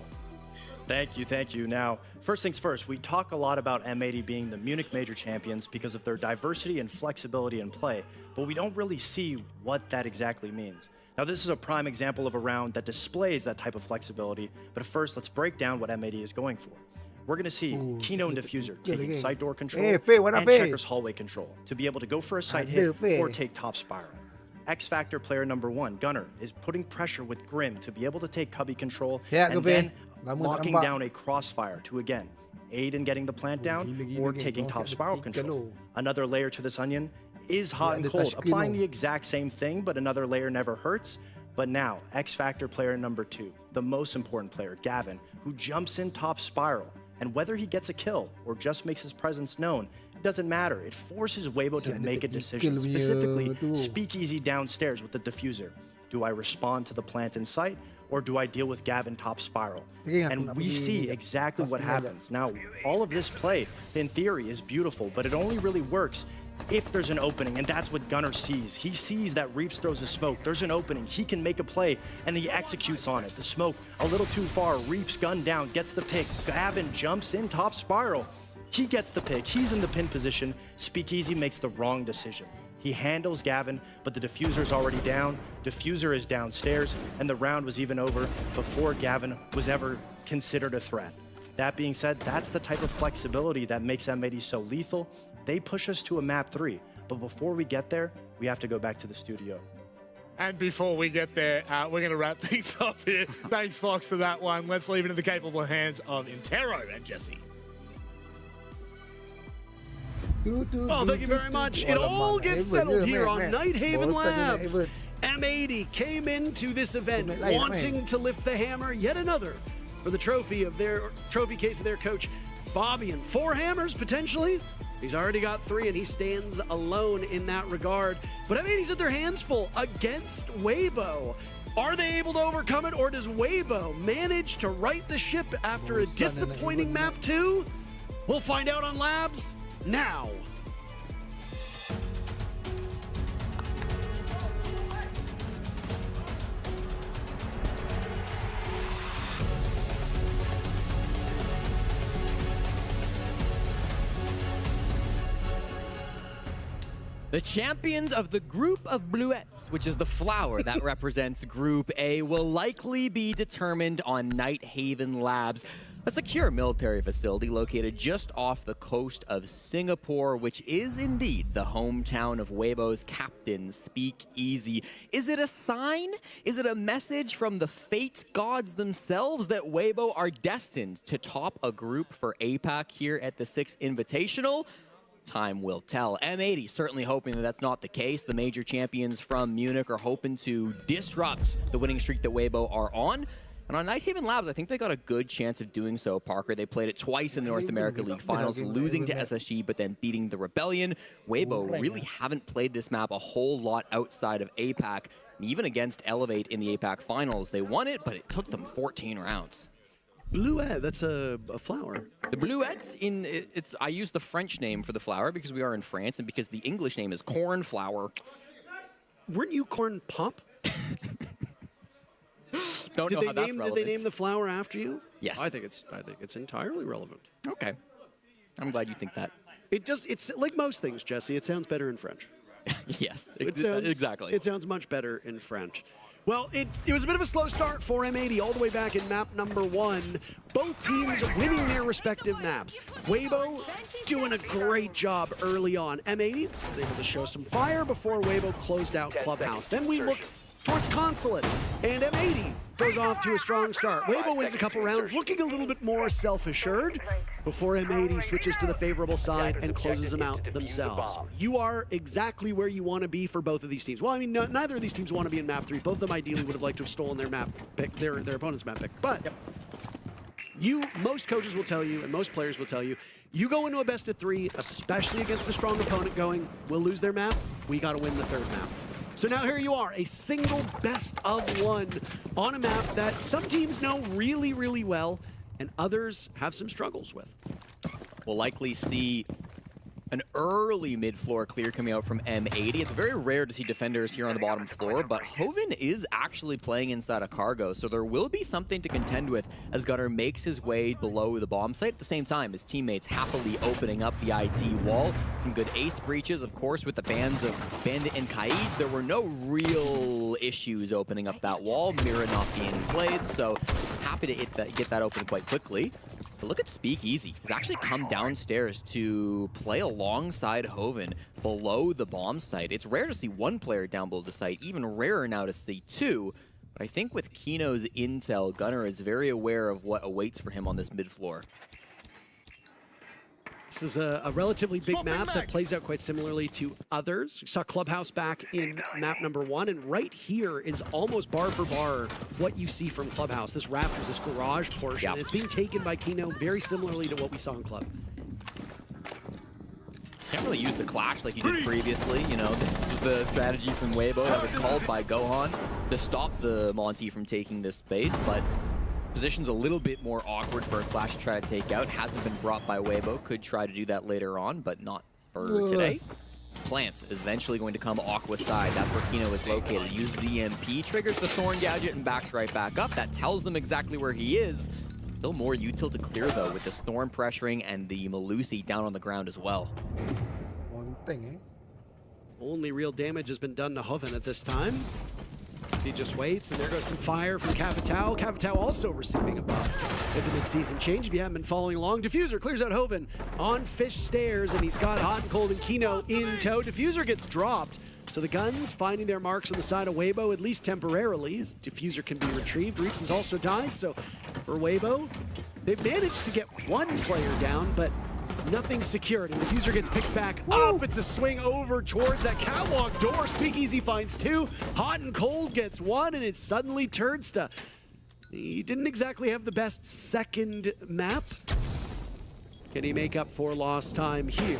Thank you, thank you. Now, first things first, we talk a lot about M80 being the Munich Major champions because of their diversity and flexibility in play, but we don't really see what that exactly means. Now, this is a prime example of a round that displays that type of flexibility, but first, let's break down what M80 is going for. We're going to see Kino and Diffuser taking side door control and Checker's hallway control to be able to go for a side hit or take top spiral. X Factor player number 1, Gunnar, is putting pressure with Grim to be able to take cubby control and then locking down a crossfire to, again, aid in getting the plant down or taking top spiral control. Another layer to this onion is hot and cold, applying the exact same thing, but another layer never hurts. But now, X Factor player number 2, the most important player, Gavin, who jumps in top spiral. And whether he gets a kill or just makes his presence known, it doesn't matter. It forces Weibo to make a decision, specifically speakeasy downstairs with the diffuser. Do I respond to the plant in sight, or do I deal with Gavin top spiral? And we see exactly what happens. Now, all of this play, in theory, is beautiful, but it only really works if there's an opening, and that's what Gunnar sees. He sees that Reaps throws a smoke. There's an opening. He can make a play, and he executes on it. The smoke, a little too far. Reaps gun down, gets the pick. Gavin jumps in top spiral. He gets the pick. He's in the pin position. Speakeasy makes the wrong decision. He handles Gavin, but the diffuser's already down. Diffuser is downstairs, and the round was even over before Gavin was ever considered a threat. That being said, that's the type of flexibility that makes M80 so lethal. They push us to a map 3, but before we get there, we have to go back to the studio. And before we get there, we're going to wrap things up here. Thanks, Fox, for that one. Let's leave it in the capable hands of Intero and Jesse. Well, thank you very much. It all gets settled here on Nighthaven Labs. M80 came into this event wanting to lift the hammer, yet another, for the trophy case of their coach, Fabian. 4 hammers, potentially. He's already got 3, and he stands alone in that regard. But M80's at their hands full against Weibo. Are they able to overcome it, or does Weibo manage to right the ship after a disappointing map 2? We'll find out on Labs now. The champions of the group of bluettes, which is the flower that represents Group A, will likely be determined on Nighthaven Labs, a secure military facility located just off the coast of Singapore, which is indeed the hometown of Weibo's captain, Speakeasy. Is it a sign? Is it a message from the fate gods themselves that Weibo are destined to top a group for APAC here at the 6th Invitational? Time will tell. M80 certainly hoping that that's not the case. The major champions from Munich are hoping to disrupt the winning streak that Weibo are on. And on Nighthaven Labs, I think they got a good chance of doing so, Parker. They played it twice in the North America League Finals, losing to SSG, but then beating the Rebellion. Weibo really haven't played this map a whole lot outside of APAC. And even against Elevate in the APAC Finals, they won it, but it took them 14 rounds. Bluet, that's a flower. The bluette, I use the French name for the flower because we are in France and because the English name is cornflower. Weren't you corn pop? Don't know how that's Did relevant. they name the flower after you? Yes. I think it's entirely relevant. Okay. I'm glad you think that. It's like most things, Jesse. It sounds better in French. Yes, Exactly. It sounds much better in French. Well, it was a bit of a slow start for M80 all the way back in map number 1. Both teams winning their respective maps. Weibo doing a great job early on. M80 was able to show some fire before Weibo closed out Clubhouse. Then we look towards Consulate, and M80 goes off to a strong start. Weibo wins a couple rounds, looking a little bit more self-assured before M80 switches to the favorable side and closes them out themselves. You are exactly where you want to be for both of these teams. Well, I mean, neither of these teams want to be in map 3. Both of them ideally would have liked to have stolen their map pick, their opponent's map pick. But most coaches will tell you, and most players will tell you, you go into a best of 3, especially against a strong opponent going, we'll lose their map, we got to win the 3rd map. So now here you are, a single best of 1 on a map that some teams know really, really well, and others have some struggles with. We'll likely see an early mid-floor clear coming out from M80. It's very rare to see defenders here on the bottom floor, but Hoven is actually playing inside a cargo, so there will be something to contend with as Gunnar makes his way below the bomb site. At the same time, his teammates happily opening up the IT wall. Some good ace breaches, of course, with the bans of Bandit and Kaid. There were no real issues opening up that wall, Mira not being played, so happy to get that open quite quickly. But look at Speakeasy. He's actually come downstairs to play alongside Hoven below the bomb site. It's rare to see 1 player down below the site, even rarer now to see 2. But I think with Kino's intel, Gunnar is very aware of what awaits for him on this mid-floor. This is a relatively big map that plays out quite similarly to others. We saw Clubhouse back in map number 1, and right here is almost bar for bar what you see from Clubhouse. This Raptors, this garage portion, and it's being taken by Kino very similarly to what we saw in Club. Can't really use the clash like you did previously. You know, this is the strategy from Weibo that was called by Gohan to stop the Monty from taking this space, but position's a little bit more awkward for a clash to try to take out. Hasn't been brought by Weibo. Could try to do that later on, but not for today. Plant is eventually going to come Aqua side. That's where Kino is located. Uses the EMP, triggers the Thorn Gadget, and backs right back up. That tells them exactly where he is. Still more util to clear, though, with this Thorn pressuring and the Melusi down on the ground as well. Only real damage has been done to Hoven at this time. He just waits, and there goes some fire from Capitao. Capitao also receiving a buff at the mid-season change. If you haven't been following along, Diffuser clears out Hoven on Fish Stairs, and he's got Hot and Cold and Kino in tow. Diffuser gets dropped, so the guns finding their marks on the side of Weibo, at least temporarily, as Diffuser can be retrieved. Reitz has also died, so for Weibo, they've managed to get 1 player down, but nothing secured, and Diffuser gets picked back up. It's a swing over towards that catwalk door. Speakeasy finds 2. Hot and Cold gets 1, and it's suddenly Turdsta. He didn't exactly have the best second map. Can he make up for lost time here?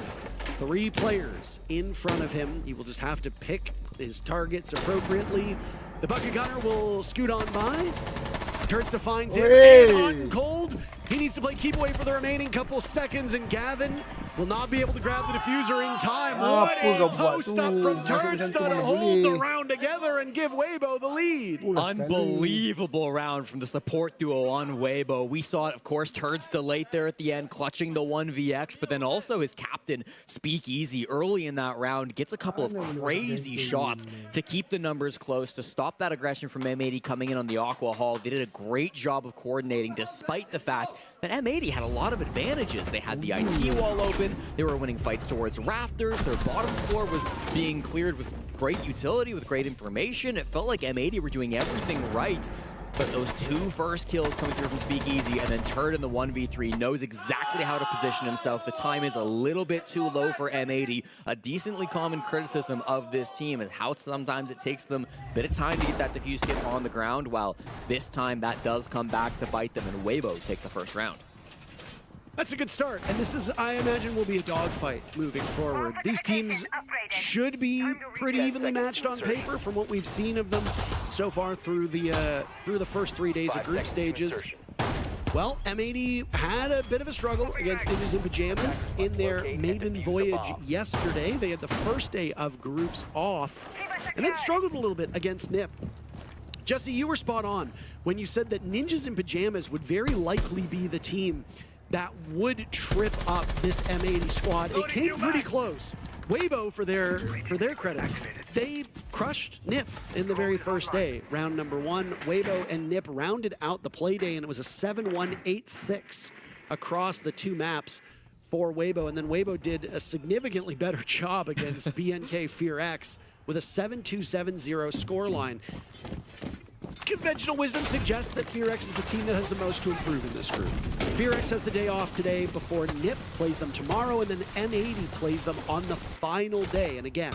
3 players in front of him. He will just have to pick his targets appropriately. The Bucket Gunner will scoot on by. Turdsta finds him, and Hot and Cold. He needs to play keep away for the remaining couple seconds, and Gavin will not be able to grab the Diffuser in time. What a post up from Turdsta to hold the round together and give Weibo the lead. Unbelievable round from the support duo on Weibo. We saw it, of course, Turdsta late there at the end, clutching the 1vx, but then also his captain, Speakeasy, early in that round, gets a couple of crazy shots to keep the numbers close, to stop that aggression from M80 coming in on the Aqua Hall. They did a great job of coordinating, despite the fact that M80 had a lot of advantages. They had the IT wall open, they were winning fights towards rafters, their bottom floor was being cleared with great utility, with great information. It felt like M80 were doing everything right. But those 2 first kills coming through from Speakeasy, and then Turd in the 1v3 knows exactly how to position himself. The time is a little bit too low for M80. A decently common criticism of this team is how sometimes it takes them a bit of time to get that diffuse kit on the ground, while this time that does come back to bite them, and Weibo take the first round. That's a good start, and this is, I imagine, will be a dogfight moving forward. These teams should be pretty evenly matched on paper from what we've seen of them so far through the first 3 days of group stages. Well, M80 had a bit of a struggle against Ninjas in Pajamas in their maiden voyage yesterday. They had the first day of groups off and then struggled a little bit against NIP. Jesse, you were spot on when you said that Ninjas in Pajamas would very likely be the team that would trip up this M80 squad. It came pretty close. Weibo, for their credit, they crushed NIP in the very first day. Round number 1, Weibo and NIP rounded out the play day, and it was a 7-1-8-6 across the 2 maps for Weibo. And then Weibo did a significantly better job against BNK Fear X with a 7-2-7-0 scoreline. Conventional wisdom suggests that Fear X is the team that has the most to improve in this group. Fear X has the day off today before NIP plays them tomorrow, and then M80 plays them on the final day. And again,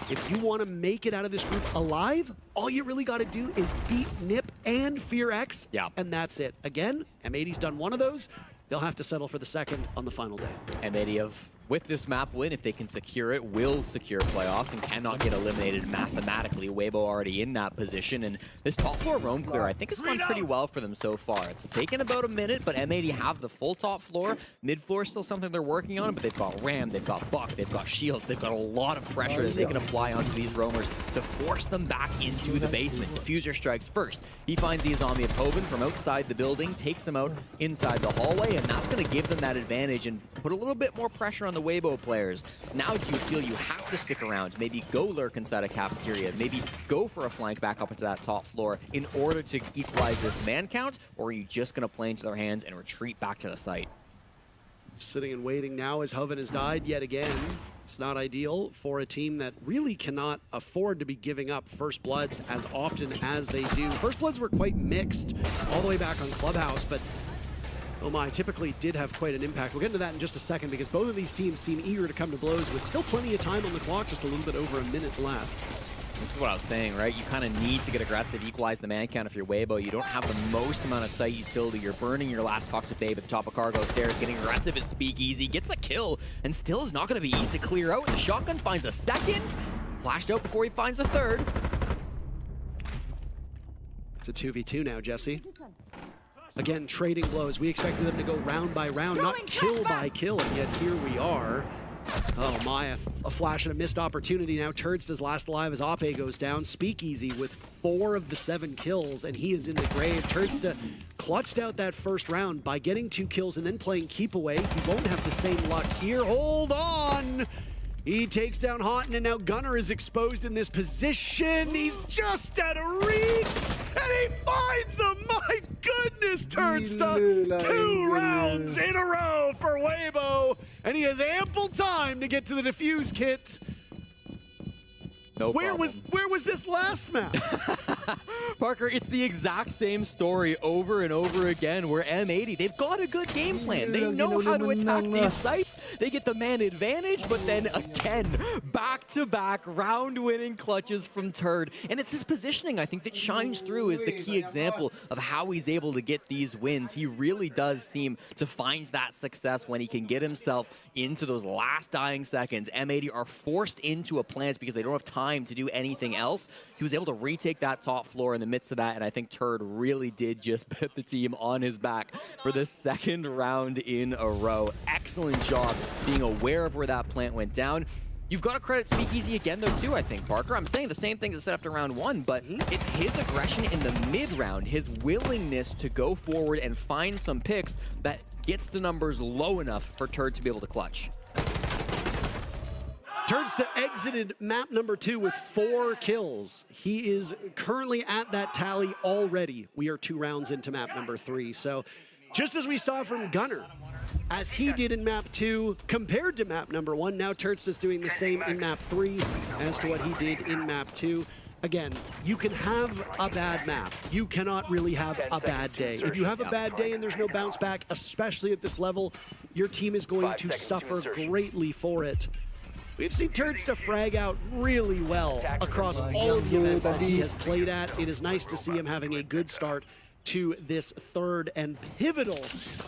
if you want to make it out of this group alive, all you really got to do is beat NIP and Fear X, and that's it. Again, M80's done one of those. They'll have to settle for the second on the final day. M80 with this map win, if they can secure it, will secure playoffs and cannot get eliminated mathematically. Weibo already in that position, and this top 4 roam clear I think has gone pretty well for them so far. It's taken about a minute, but M80 have the full top floor. Mid floor is still something they're working on, but they've got Ram, they've got Buck, they've got Shields, they've got a lot of pressure that they can apply onto these roamers to force them back into the basement. Diffuser strikes first. He finds the Azami of Hoven from outside the building, takes him out inside the hallway, and that's going to give them that advantage and put a little bit more pressure on the Weibo players. Now do you feel you have to stick around, maybe go lurk inside a cafeteria, maybe go for a flank back up into that top floor in order to equalize this man count, or are you just going to play into their hands and retreat back to the site? Sitting and waiting now as Hoven has died yet again. It's not ideal for a team that really cannot afford to be giving up First Bloods as often as they do. First Bloods were quite mixed all the way back on Clubhouse, but oh my, typically did have quite an impact. We'll get into that in just a second because both of these teams seem eager to come to blows with still plenty of time on the clock, just a little bit over a minute left. This is what I was saying, right? You kind of need to get aggressive, equalize the man count if you're Weibo. You don't have the most amount of site utility. You're burning your last Toxic Babe at the top of Cargo Stairs. Getting aggressive is Speakeasy, gets a kill, and still is not going to be easy to clear out. The shotgun finds a second, flashed out before he finds a third. It's a 2v2 now, Jesse. Again, trading blows. We expected them to go round by round, not kill by kill, and yet here we are. Oh my, a flash and a missed opportunity now. Turdsta's last alive as Ape goes down. Speakeasy with 4 of the 7 kills, and he is in the grave. Turdsta clutched out that first round by getting 2 kills and then playing keep away. He won't have the same luck here. Hold on! He takes down Houghton, and now Gunner is exposed in this position. He's just out of reach, and he finds him! My goodness, Turdsta! 2 rounds in a row for Weibo, and he has ample time to get to the defuse kit. No where problem. was this last map? Parker, it's the exact same story over and over again where M80, they've got a good game plan. They know how to attack these sites. They get the man advantage, but then again, back-to-back round-winning clutches from Turd. And it's his positioning, I think, that shines through as the key example of how he's able to get these wins. He really does seem to find that success when he can get himself into those last dying seconds. M80 are forced into a plant because they don't have time to do anything else. He was able to retake that top floor in the midst of that, and I think Turd really did just put the team on his back for the second round in a row. Excellent job being aware of where that plant went down. You've got to credit Speakeasy again, though, too, I think, Parker. I'm saying the same things I said after round 1, but it's his aggression in the mid-round, his willingness to go forward and find some picks that gets the numbers low enough for Turd to be able to clutch. Turdsta exited map number 2 with 4 kills. He is currently at that tally already. We are 2 rounds into map number 3. So just as we saw from Gunner, as he did in map 2 compared to map number 1, now Turdsta's doing the same in map 3 as to what he did in map 2. Again, you can have a bad map. You cannot really have a bad day. If you have a bad day and there's no bounce back, especially at this level, your team is going to suffer greatly for it. We've seen Turdsta frag out really well across all of the events that he has played at. It is nice to see him having a good start to this third and pivotal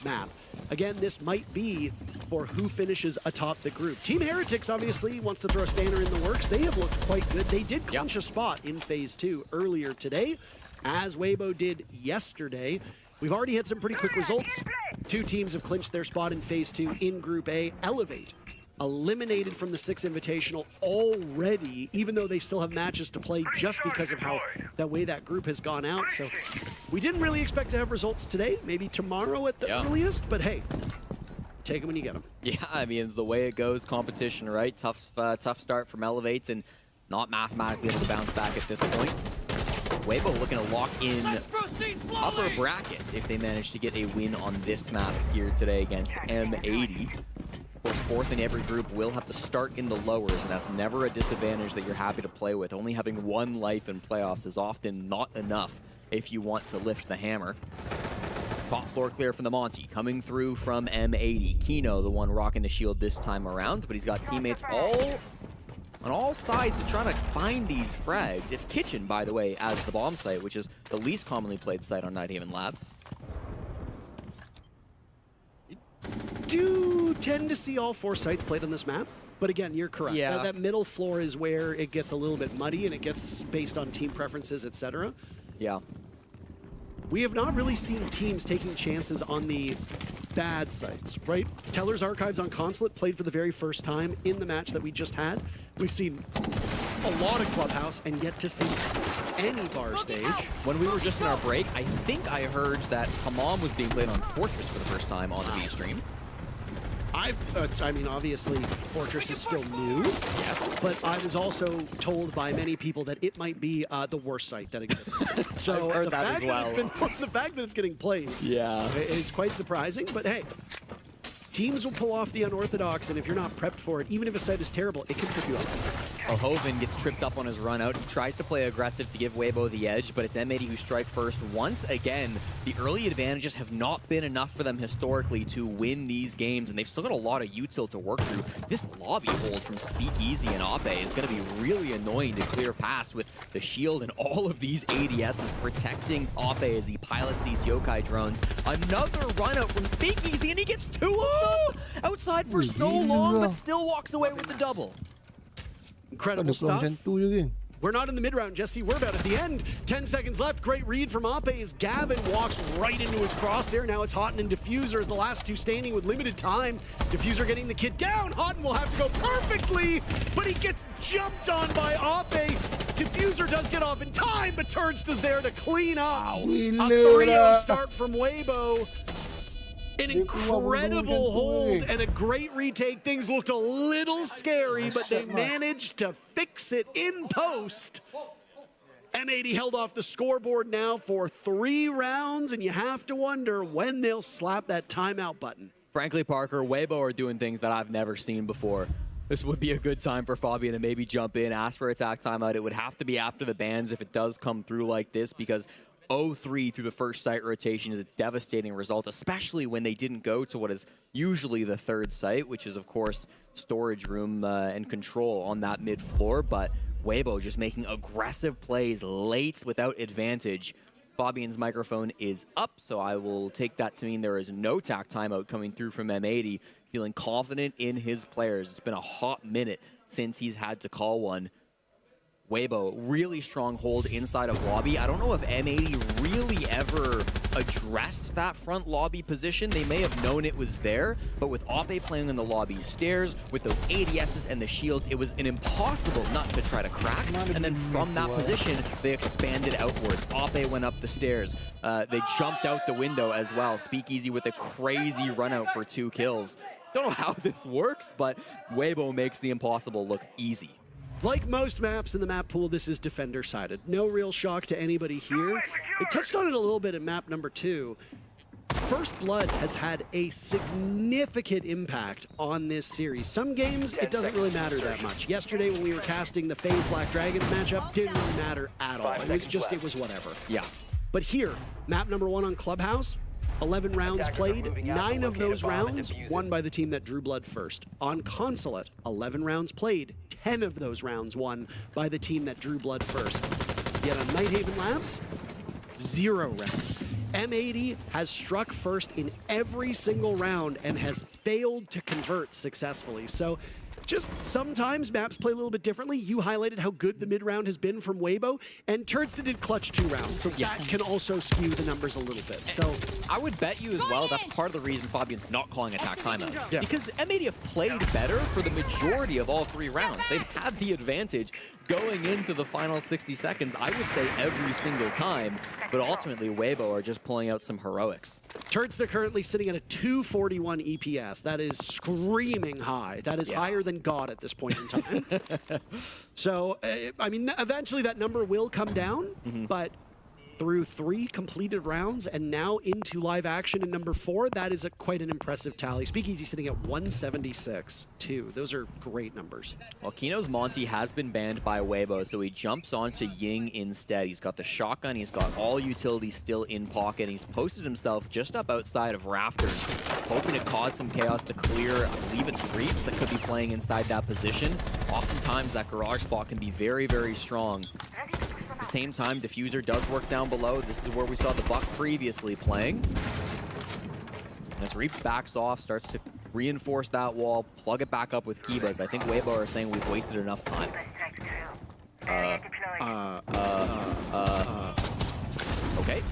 map. Again, this might be for who finishes atop the group. Team Heretics obviously wants to throw a spanner in the works. They have looked quite good. They did clinch a spot in Phase 2 earlier today, as Weibo did yesterday. We've already had some pretty quick results. Two teams have clinched their spot in Phase 2 in Group A. Elevate, eliminated from the 6 Invitational already, even though they still have matches to play just because of how that way that group has gone out. So we didn't really expect to have results today, maybe tomorrow at the earliest, but hey, take them when you get them. Yeah, I mean, the way it goes, competition, right? Tough start from Elevates and not mathematically able to bounce back at this point. Weibo looking to lock in upper brackets if they manage to get a win on this map here today against M80. Of course, fourth in every group will have to start in the lowers, and that's never a disadvantage that you're happy to play with. Only having one life in playoffs is often not enough if you want to lift the hammer. Top floor clear from the Monty, coming through from M80. Kino, the one rocking the shield this time around, but he's got teammates on all sides to try to find these frags. It's Kitchen, by the way, as the bomb site, which is the least commonly played site on Nighthaven Labs. Do tend to see all 4 sites played on this map, but again, you're correct. Yeah. That middle floor is where it gets a little bit muddy and it gets based on team preferences, etc. Yeah. We have not really seen teams taking chances on the bad sites, right? Teller's Archives on Consulate played for the very first time in the match that we just had. We've seen a lot of Clubhouse and yet to see any bar stage. When we were just in our break, I think I heard that Hamam was being played on Fortress for the first time on the V stream. I mean, obviously, Fortress is still new. Yes. But I was also told by many people that it might be the worst site that exists. So I've heard the that fact as well. the fact that it's getting played is quite surprising. But hey, teams will pull off the unorthodox, and if you're not prepped for it, even if a site is terrible, it can trip you up. Hoven gets tripped up on his run out. He tries to play aggressive to give Weibo the edge, but it's M80 who strike first. Once again, the early advantages have not been enough for them historically to win these games, and they've still got a lot of util to work through. This lobby hold from Speakeasy and Ape is going to be really annoying to clear past with the shield and all of these ADSs protecting Ape as he pilots these yokai drones. Another run out from Speakeasy, and he gets 2 of them outside for so long, but still walks away with the double. Incredible stuff. We're not in the mid-round, Jesse. We're about at the end. 10 seconds left. Great read from Ape as Gavin walks right into his crosshair. Now it's Houghton and Diffuser as the last 2 standing with limited time. Diffuser getting the kid down. Houghton will have to go perfectly, but he gets jumped on by Ape. Diffuser does get off in time, but Turnsta's there to clean up. A 3-0 start from Weibo. An incredible hold and a great retake. Things looked a little scary, but they managed to fix it in post. M80 held off the scoreboard now for 3 rounds, and you have to wonder when they'll slap that timeout button. Frankly, Parker, Weibo are doing things that I've never seen before. This would be a good time for Fabian to maybe jump in, ask for attack timeout. It would have to be after the bans if it does come through like this, because 0-3 through the first site rotation is a devastating result, especially when they didn't go to what is usually the 3rd site, which is, of course, storage room and control on that mid-floor. But Weibo just making aggressive plays late without advantage. Fabian's microphone is up, so I will take that to mean there is no tack timeout coming through from M80, feeling confident in his players. It's been a hot minute since he's had to call one. Weibo, really strong hold inside of lobby. I don't know if M80 really ever addressed that front lobby position. They may have known it was there, but with Ape playing on the lobby stairs, with those ADSs and the shield, it was an impossible nut to try to crack. And then from that position, they expanded outwards. Ape went up the stairs. They jumped out the window as well. Speakeasy with a crazy run out for 2 kills. Don't know how this works, but Weibo makes the impossible look easy. Like most maps in the map pool, this is defender-sided. No real shock to anybody here. They touched on it a little bit in map number 2. First Blood has had a significant impact on this series. Some games, it doesn't really matter that much. Yesterday, when we were casting the FaZe Black Dragons matchup, didn't really matter at all. It was whatever. Yeah. But here, map number 1 on Clubhouse, 11 rounds played, 9 of those rounds won by the team that drew blood first. On Consulate, 11 rounds played, 10 of those rounds won by the team that drew blood first. Yet on Nighthaven Labs, 0 rounds. M80 has struck first in every single round and has failed to convert successfully. So just sometimes maps play a little bit differently. You highlighted how good the mid-round has been from Weibo, and Turnstone did clutch 2 rounds, so that can also skew the numbers a little bit. So I would bet you as well that's part of the reason Fabian's not calling attack timeout. Yeah. Because M80 have played better for the majority of all 3 rounds. They've had the advantage going into the final 60 seconds, I would say every single time, but ultimately Weibo are just pulling out some heroics. Turnstone currently sitting at a 241 EPS. That is screaming high. That is higher than God at this point in time. So, I mean, eventually that number will come down, but through 3 completed rounds and now into live action in number 4, that is quite an impressive tally. Speakeasy sitting at 176, too. Those are great numbers. Well, Kino's Monty has been banned by Weibo, so he jumps onto Ying instead. He's got the shotgun, he's got all utilities still in pocket, and he's posted himself just up outside of Rafters, hoping to cause some chaos to clear. I believe it's Reaps that could be playing inside that position. Oftentimes, that garage spot can be very, very strong. At the same time, Diffuser does work down below. This is where we saw the Buck previously playing. As Reaps backs off, starts to reinforce that wall, plug it back up with Kibas. I think Weibo are saying we've wasted enough time. Okay.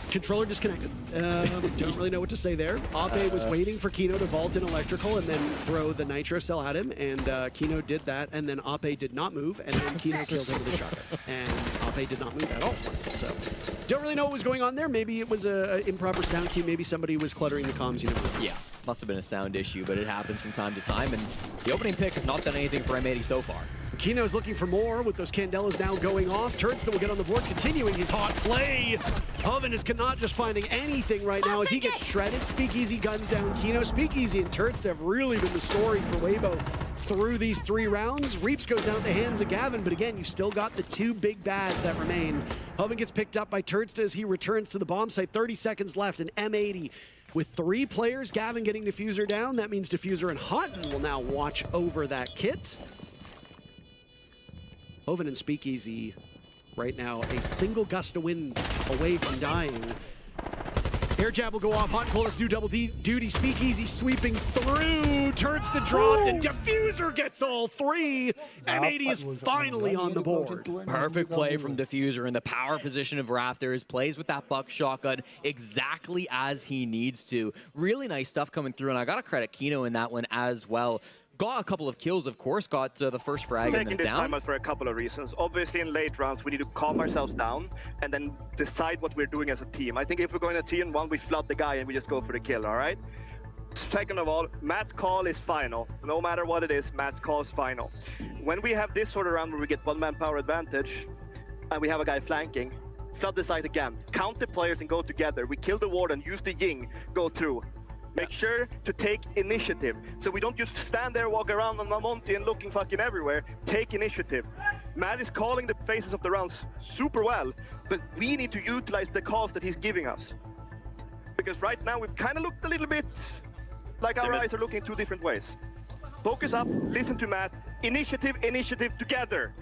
Controller disconnected. Don't really know what to say there. Ape was waiting for Kino to vault in electrical and then throw the nitro cell at him, and Kino did that, and then Ape did not move, and then Kino killed him with a shotgun. And Ape did not move at all once, so don't really know what was going on there. Maybe it was an improper sound cue. Maybe somebody was cluttering the comms, you know. Yeah, must have been a sound issue, but it happens from time to time, and the opening pick has not done anything for M80 so far. Kino's looking for more with those Candelas now going off. Turnstone will get on the board, continuing his hot play. Hoven is not just finding anything right now as he gets shredded. Speakeasy guns down Kino. Speakeasy and Turnstone have really been the story for Weibo through these 3 rounds. Reaps goes down at the hands of Gavin, but again, you still got the 2 big bads that remain. Hoven gets picked up by Turnstone as he returns to the bomb site. 30 seconds left, and M80 with 3 players. Gavin getting Diffuser down. That means Diffuser and Hutton will now watch over that kit. Hoven and Speakeasy right now a single gust of wind away from dying. Air jab will go off. Hot and Cold has to do double duty. Speakeasy sweeping through. Turnstone dropped, and Diffuser gets all 3. M80 is finally on the board. Perfect play from Diffuser in the power position of Rafters. Plays with that Buck shotgun exactly as he needs to. Really nice stuff coming through, and I got to credit Kino in that one as well. Got a couple of kills, of course, got the first frag and then taking this down. time out for a couple of reasons. Obviously, in late rounds, we need to calm ourselves down and then decide what we're doing as a team. I think if we're going to team 1, we flood the guy and we just go for the kill, all right? Second of all, Matt's call is final. No matter what it is, Matt's call is final. When we have this sort of round where we get 1-man power advantage and we have a guy flanking, flood the site again. Count the players and go together. We kill the warden, use the Ying, go through. Make sure to take initiative. So we don't just stand there, walk around on Monty and looking fucking everywhere. Take initiative. Matt is calling the phases of the rounds super well, but we need to utilize the calls that he's giving us. Because right now we've kind of looked a little bit like our eyes are looking 2 different ways. Focus up, listen to Matt. Initiative, initiative, together.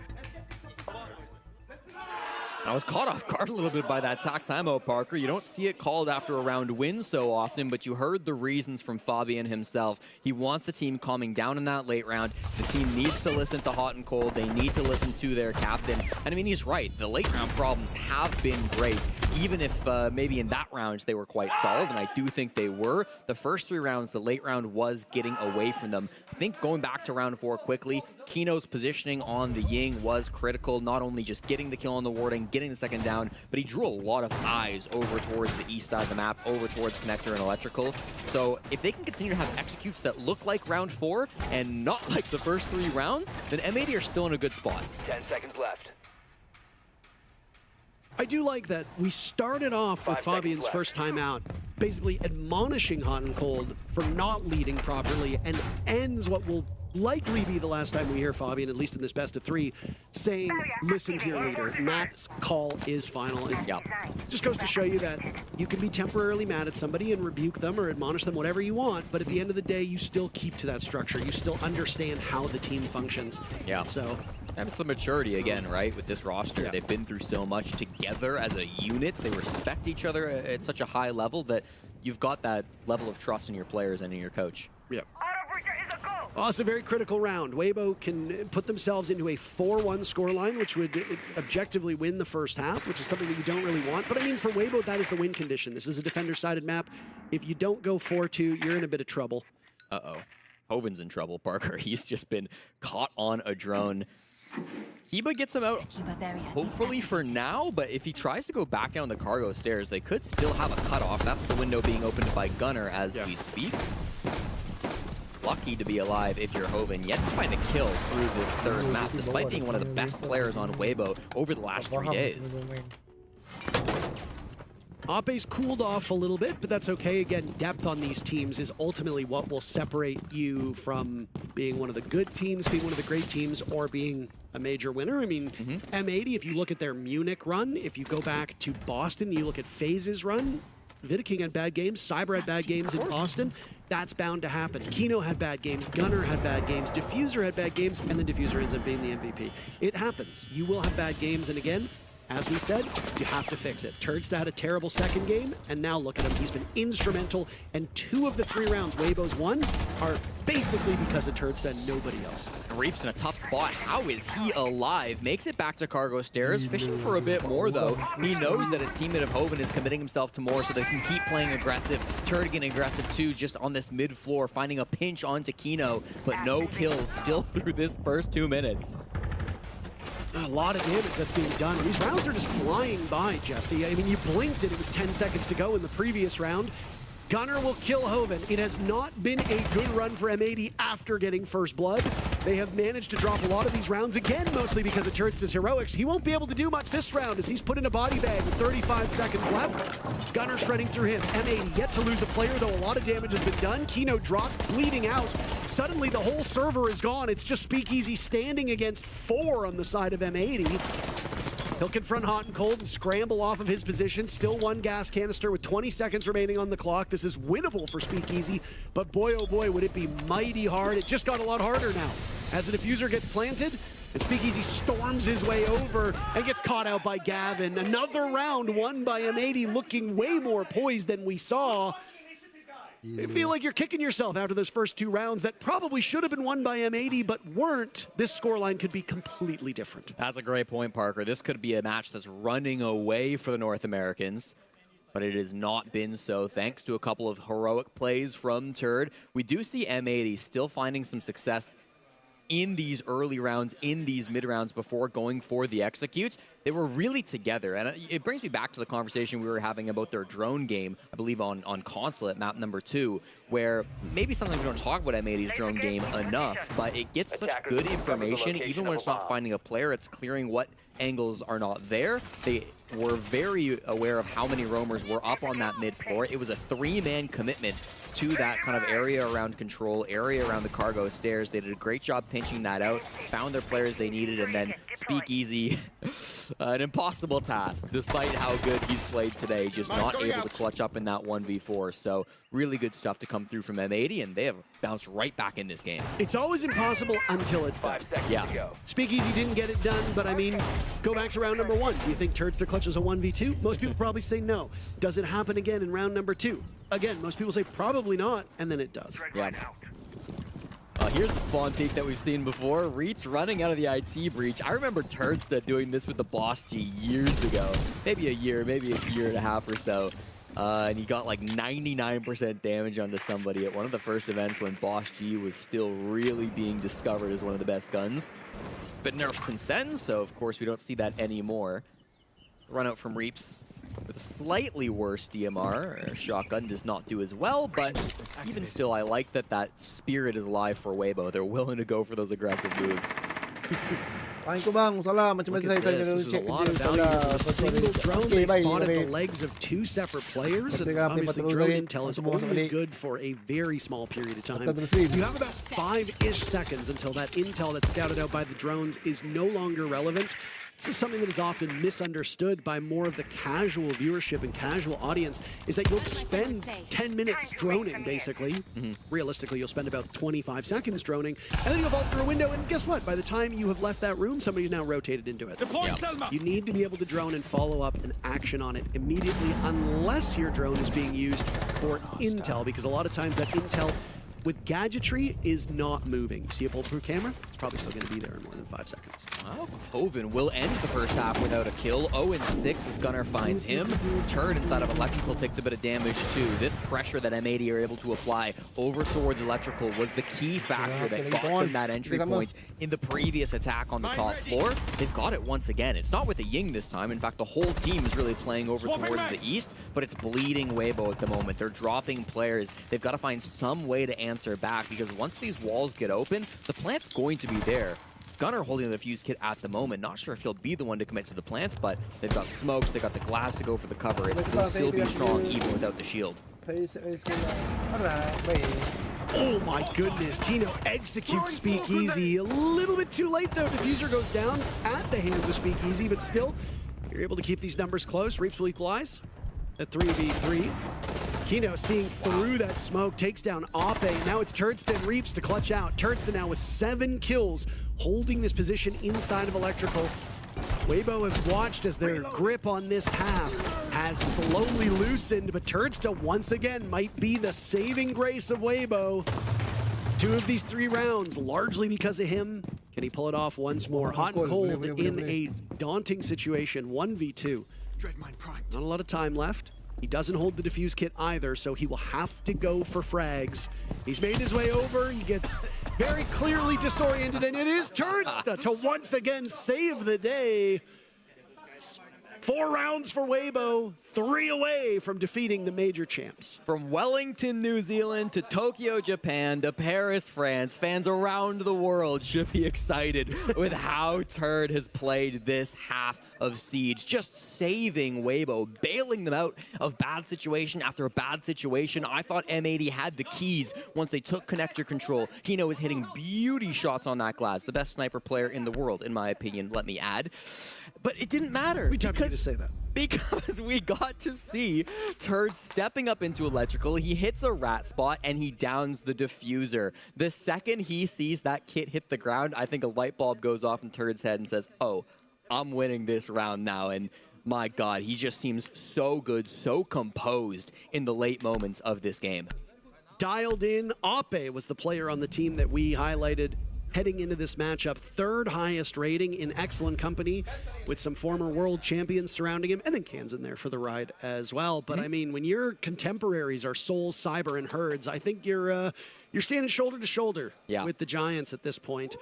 I was caught off guard a little bit by that tack timeout, Parker. You don't see it called after a round win so often, but you heard the reasons from Fabian himself. He wants the team calming down in that late round. The team needs to listen to Hot and Cold. They need to listen to their captain. And I mean, he's right. The late round problems have been great, even if maybe in that round they were quite solid, and I do think they were. The first 3 rounds, the late round was getting away from them. I think going back to round 4 quickly, Kino's positioning on the Ying was critical, not only just getting the kill on the warding, getting the second down, but he drew a lot of eyes over towards the east side of the map, over towards Connector and Electrical. So if they can continue to have executes that look like round 4 and not like the first 3 rounds, then M80 are still in a good spot. 10 seconds left. I do like that we started off with Fabian's first time out, basically admonishing Hot and Cold for not leading properly, and ends what will likely be the last time we hear Fabian, at least in this best of 3, saying, listen to your leader. Matt's call is final. It just goes to show you that you can be temporarily mad at somebody and rebuke them or admonish them, whatever you want, but at the end of the day, you still keep to that structure. You still understand how the team functions. Yeah. So that's the maturity again, right, with this roster. Yeah. They've been through so much together as a unit. They respect each other at such a high level that you've got that level of trust in your players and in your coach. Yeah. Also, very critical round. Weibo can put themselves into a 4-1 scoreline, which would objectively win the first half, which is something that you don't really want. But I mean, for Weibo, that is the win condition. This is a defender-sided map. If you don't go 4-2, you're in a bit of trouble. Uh-oh. Hoven's in trouble, Parker. He's just been caught on a drone. Heba gets him out, hopefully for now, but if he tries to go back down the cargo stairs, they could still have a cutoff. That's the window being opened by Gunner as we speak. Lucky to be alive if you're Hoven, yet to find a kill through this third map, despite being one of the best players on Weibo over the last 3 days. Ape's cooled off a little bit, but that's okay. Again, depth on these teams is ultimately what will separate you from being one of the good teams, being one of the great teams, or being a major winner. I mean, M80, if you look at their Munich run, if you go back to Boston, you look at FaZe's run, Vidaking had bad games, Cyber had bad games in Boston. That's bound to happen. Kino had bad games, Gunner had bad games, Diffuser had bad games, and then Diffuser ends up being the MVP. It happens. You will have bad games, and again, as we said, you have to fix it. Turdsted had a terrible second game, and now look at him. He's been instrumental, and 2 of the 3 rounds Weibo's won are basically because of Turdsted and nobody else. Reap's in a tough spot. How is he alive? Makes it back to cargo stairs, fishing for a bit more though. He knows that his teammate of Hoven is committing himself to more so they can keep playing aggressive. Turd getting aggressive too, just on this mid floor, finding a pinch onto Kino, but no kills still through this first 2 minutes. A lot of damage that's being done. These rounds are just flying by, Jesse. I mean, you blinked and it was 10 seconds to go in the previous round. Gunner will kill Hoven. It has not been a good run for M80 after getting first blood. They have managed to drop a lot of these rounds, again, mostly because of Turds' heroics. He won't be able to do much this round as he's put in a body bag with 35 seconds left. Gunner shredding through him. M80 yet to lose a player, though a lot of damage has been done. Kino dropped, bleeding out. Suddenly the whole server is gone. It's just Speakeasy standing against 4 on the side of M80. He'll confront Hot and Cold and scramble off of his position. Still 1 gas canister with 20 seconds remaining on the clock. This is winnable for Speakeasy, but boy, oh boy, would it be mighty hard. It just got a lot harder now. As the diffuser gets planted, and Speakeasy storms his way over and gets caught out by Gavin. Another round won by M80, looking way more poised than we saw. I feel like you're kicking yourself after those first 2 rounds that probably should have been won by M80, but weren't. This scoreline could be completely different. That's a great point, Parker. This could be a match that's running away for the North Americans, but it has not been so, thanks to a couple of heroic plays from Turd. We do see M80 still finding some success in these early rounds, in these mid rounds before going for the executes. They were really together, and it brings me back to the conversation we were having about their drone game, I believe on console at map number 2, where maybe something we don't talk about M80's drone game enough, but it gets such good information, even when it's not finding a player, it's clearing what angles are not there. They were very aware of how many roamers were up on that mid floor. It was a 3-man commitment to that kind of area around control, area around the cargo stairs. They did a great job pinching that out, found their players they needed, and then Speakeasy, an impossible task, despite how good he's played today, just not able to clutch up in that 1v4. So really good stuff to come through from M80, and they have bounced right back in this game. It's always impossible until it's done. Yeah. Speakeasy didn't get it done, but I mean, go back to round number 1. Do you think Turds to Clutch is a 1v2? Most people probably say no. Does it happen again in round number 2? Again, most people say probably not, and then it does. Yeah. Here's the spawn peek that we've seen before. Reach running out of the IT breach. I remember Turdsted doing this with the Boss G years ago. Maybe a year and a half or so. And he got like 99% damage onto somebody at one of the first events when Boss G was still really being discovered as one of the best guns. It's been nerfed since then, so of course we don't see that anymore. Run out from Reaps with a slightly worse DMR. Shotgun does not do as well, but even still, I like that that spirit is alive for Weibo. They're willing to go for those aggressive moves. Look at this. This is a lot of value. A single drone, they spotted the legs of 2 separate players, and obviously drone intel is only good for a very small period of time. You have about 5-ish seconds until that intel that's scouted out by the drones is no longer relevant. This is something that is often misunderstood by more of the casual viewership and casual audience, is that you'll spend 10 minutes droning, basically. Realistically, you'll spend about 25 seconds droning, and then you'll vault through a window, and guess what? By the time you have left that room, somebody's now rotated into it. You need to be able to drone and follow up and action on it immediately, unless your drone is being used for intel, because a lot of times that intel with gadgetry is not moving. You see a bulletproof camera? It's probably still going to be there in more than 5 seconds. Well, Hoven will end the first half without a kill. 0-6 as Gunnar finds him. Turd inside of Electrical takes a bit of damage too. This pressure that M80 are able to apply over towards Electrical was the key factor that got them that entry point in the previous attack on the top floor. They've got it once again. It's not with the Ying this time. In fact, the whole team is really playing over towards the east, but it's bleeding Weibo at the moment. They're dropping players. They've got to find some way to answer back, because once these walls get open, the plant's going to be there. Gunnar holding the fuse kit at the moment. Not sure if he'll be the one to commit to the plant, but they've got smokes, they've got the glass to go for the cover. It will still be strong even without the shield. Oh my goodness, Kino executes Speakeasy. A little bit too late though. Diffuser goes down at the hands of Speakeasy, but still, you're able to keep these numbers close. Reaps will equalize at 3v3. Kino seeing through that smoke, takes down Ape. Now it's Turdston Reaps to clutch out. Turdston now with 7 kills, holding this position inside of Electrical. Weibo have watched as their grip on this half has slowly loosened, but Turdston once again might be the saving grace of Weibo. 2 of these 3 rounds, largely because of him. Can he pull it off once more? Hot and cold in a daunting situation, 1v2. Not a lot of time left. He doesn't hold the defuse kit either, so he will have to go for frags. He's made his way over. He gets very clearly disoriented, and it is Turnsta to once again save the day. 4 rounds for Weibo, 3 away from defeating the major champs. From Wellington, New Zealand to Tokyo, Japan to Paris, France, fans around the world should be excited with how Turd has played this half of Siege. Just saving Weibo, bailing them out of bad situation after a bad situation. I thought M80 had the keys once they took connector control. Kino is hitting beauty shots on that glass. The best sniper player in the world, in my opinion, let me add. But it didn't matter. We took you to say that. Because we got to see Turd stepping up into Electrical. He hits a rat spot and he downs the diffuser. The second he sees that kit hit the ground, I think a light bulb goes off in Turd's head and says, oh, I'm winning this round now. And my God, he just seems so good, so composed in the late moments of this game. Dialed in, Ape was the player on the team that we highlighted heading into this matchup. 3rd highest rating, in excellent company with some former world champions surrounding him, and then Kan's in there for the ride as well. But I mean, when your contemporaries are Souls, Cyber, and Herds, I think you're standing shoulder to shoulder with the Giants at this point.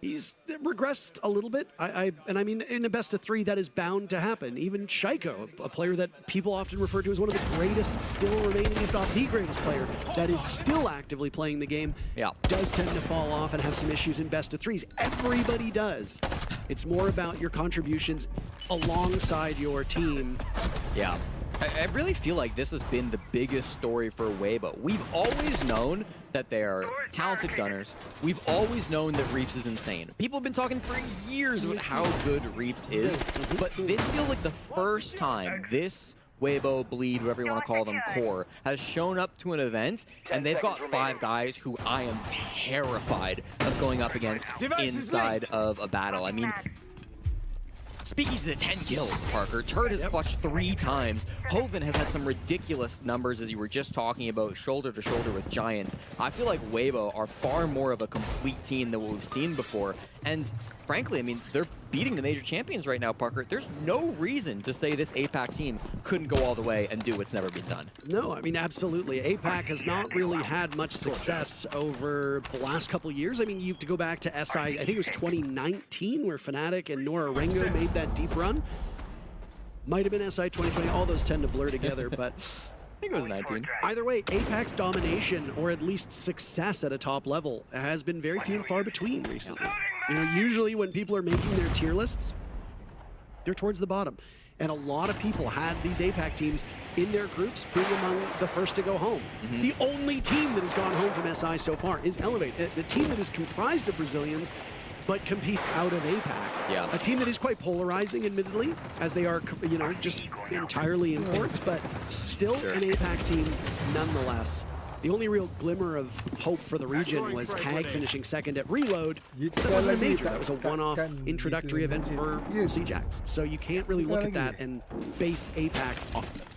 He's regressed a little bit. And I mean, in a best of 3, that is bound to happen. Even Shaiko, a player that people often refer to as one of the greatest still remaining, if not the greatest player, that is still actively playing the game, does tend to fall off and have some issues in best of 3s. Everybody does. It's more about your contributions alongside your team. Yeah. I really feel like this has been the biggest story for Weibo. We've always known that they are talented gunners. We've always known that Reaps is insane. People have been talking for years about how good Reaps is, but this feels like the first time this Weibo, Bleed, whatever you want to call them, core, has shown up to an event, and they've got 5 guys who I am terrified of going up against inside of a battle. I mean, Speakeasy's at 10 kills, Parker. Turd has clutched 3 times. Hoven has had some ridiculous numbers, as you were just talking about, shoulder to shoulder with Giants. I feel like Weibo are far more of a complete team than what we've seen before. And frankly, I mean, they're beating the major champions right now, Parker. There's no reason to say this APAC team couldn't go all the way and do what's never been done. No, I mean, absolutely. APAC has not really had much success over the last couple of years. I mean, you have to go back to SI, I think it was 2019, where Fnatic and Nora Rengo made that deep run. Might have been SI 2020. All those tend to blur together, but I think it was 19. Either way, APAC's domination, or at least success at a top level, has been very few and far between recently. You know, usually when people are making their tier lists, they're towards the bottom. And a lot of people had these APAC teams in their groups being among the first to go home. The only team that has gone home from SI so far is Elevate, the team that is comprised of Brazilians, but competes out of APAC. A team that is quite polarizing, admittedly, as they are, you know, just entirely imports, but still an APAC team nonetheless. The only real glimmer of hope for the region was Hag finishing 2nd at Reload. That wasn't a major. That was a one-off introductory event for CJax. So you can't really look at that and base APAC off of it.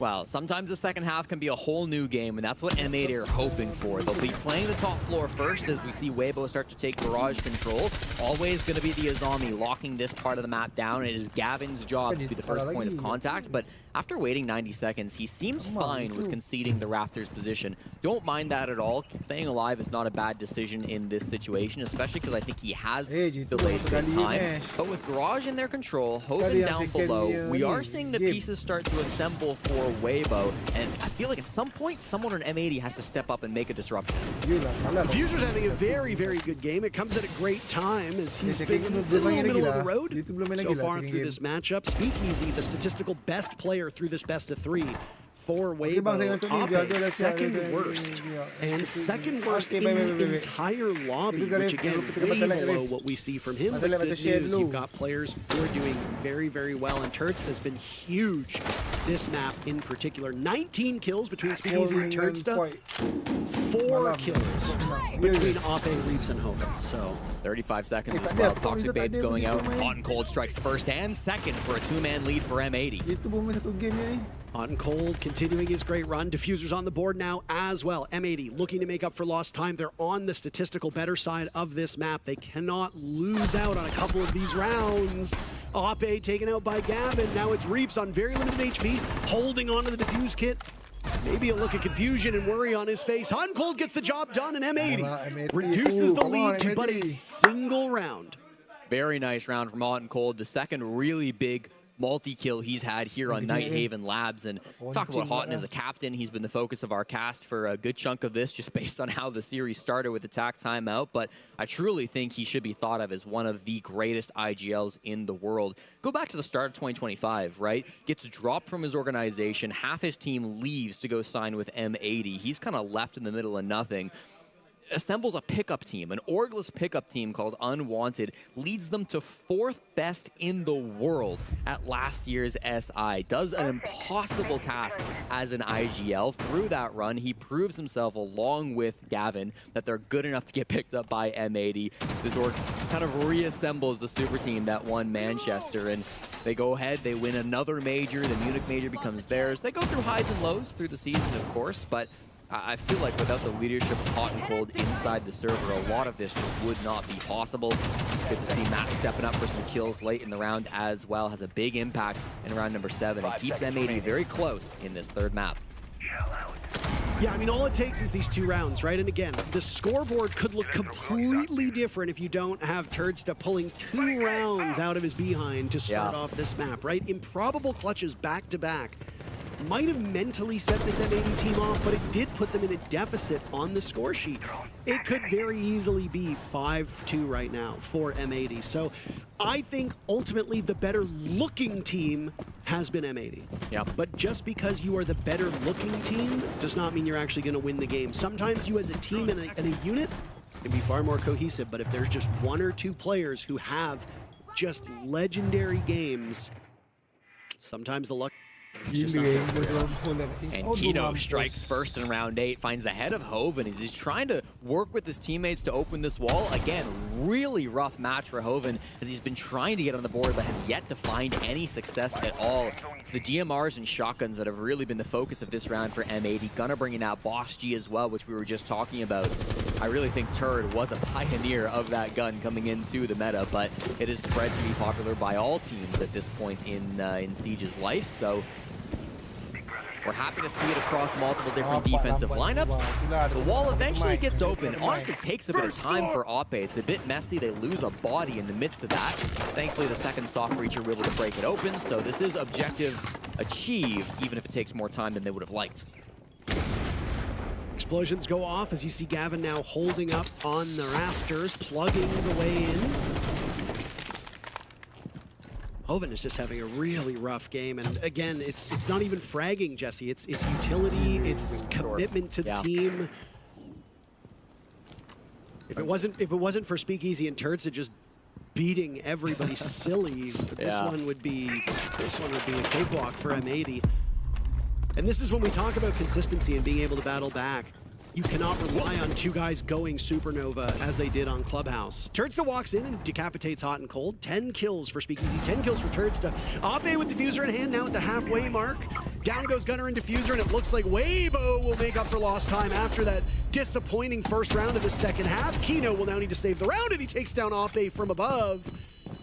Well, sometimes the second half can be a whole new game, and that's what M80 are hoping for. They'll be playing the top floor first as we see Weibo start to take garage control. Always going to be the Azami locking this part of the map down. It is Gavin's job to be the first point of contact, but after waiting 90 seconds, he seems fine with conceding the Raptors position. Don't mind that at all. Staying alive is not a bad decision in this situation, especially because I think he has delayed big time. But with garage in their control, Hoven down below, we are seeing the pieces start to assemble for Weibo, and I feel like at some point, someone on M80 has to step up and make a disruption. Diffuser's having a very, very good game. It comes at a great time as he's been in the middle of the road so far through this matchup. Speakeasy, the statistical best player through this best of 3 for Weibo. Ape, second worst. And second worst in the entire lobby, which again, way below what we see from him. But good news, you've got players who are doing very, very well. And Turds has been huge this map in particular. 19 kills between Speakeasy and Turdsta. 4 kills between Ape, Reaps, and Hogan. So 35 seconds as well. Toxic Babe's going out. Hot and Cold strikes first and second for a 2-man lead for M80. Hot and Cold continuing his great run. Diffuser's on the board now as well. M80 looking to make up for lost time. They're on the statistical better side of this map. They cannot lose out on a couple of these rounds. Ape taken out by Gavin. Now it's Reaps on very limited HP, holding on to the Diffuse kit. Maybe a look of confusion and worry on his face. Hot and Cold gets the job done, and M80 reduces the lead to but a single round. Very nice round from Hot and Cold. The second really big multi-kill he's had here on Nighthaven Labs. And talk about Houghton as a captain. He's been the focus of our cast for a good chunk of this, just based on how the series started with attack timeout. But I truly think he should be thought of as one of the greatest IGLs in the world. Go back to the start of 2025, right? Gets dropped from his organization. Half his team leaves to go sign with M80. He's kind of left in the middle of nothing. Assembles a pickup team, an orgless pickup team called Unwanted, leads them to 4th best in the world at last year's SI. Does an impossible task as an IGL. Through that run, he proves himself along with Gavin that they're good enough to get picked up by M80. This org kind of reassembles the super team that won Manchester, and they go ahead, they win another major, the Munich major becomes theirs. They go through highs and lows through the season, of course, but I feel like without the leadership of Hot and Cold inside the server, a lot of this just would not be possible. Good to see Matt stepping up for some kills late in the round as well. Has a big impact in round number 7 and keeps M80 very close in this 3rd map. Yeah, I mean, all it takes is these 2 rounds, right? And again, the scoreboard could look completely different if you don't have Turdsta pulling 2 rounds out of his behind to start off this map, right? Improbable clutches back-to-back. Might have mentally set this M80 team off, but it did put them in a deficit on the score sheet. It could very easily be 5-2 right now for M80. So I think ultimately the better looking team has been M80. Yeah. But just because you are the better looking team does not mean you're actually going to win the game. Sometimes you as a team and a unit can be far more cohesive, but if there's just 1 or 2 players who have just legendary games, sometimes the luck. And Kino strikes first in round 8, finds the head of Hoven as he's trying to work with his teammates to open this wall. Again, really rough match for Hoven as he's been trying to get on the board but has yet to find any success at all. It's the DMRs and shotguns that have really been the focus of this round for M80. Gonna bringing out Boss G as well, which we were just talking about. I really think Turd was a pioneer of that gun coming into the meta, but it is spread to be popular by all teams at this point in Siege's life. So we're happy to see it across multiple different defensive lineups. The wall eventually gets open. It honestly takes a bit of time for Ape. It's a bit messy. They lose a body in the midst of that. Thankfully, the second soft breacher were able to break it open, so this is objective achieved, even if it takes more time than they would have liked. Explosions go off as you see Gavin now holding up on the rafters, plugging the way in. Hoven is just having a really rough game, and again, it's not even fragging, Jesse. It's utility, it's commitment to the team. If it wasn't for Speakeasy and Turdsta just beating everybody silly, this one would be a cakewalk for M80. And this is when we talk about consistency and being able to battle back. You cannot rely on 2 guys going supernova as they did on Clubhouse. Turdsta walks in and decapitates Hot and Cold. 10 kills for Speakeasy, 10 kills for Turdsta. Ape with Diffuser in hand now at the halfway mark. Down goes Gunner and Diffuser, and it looks like Weibo will make up for lost time after that disappointing first round of the second half. Kino will now need to save the round, and he takes down Ape from above.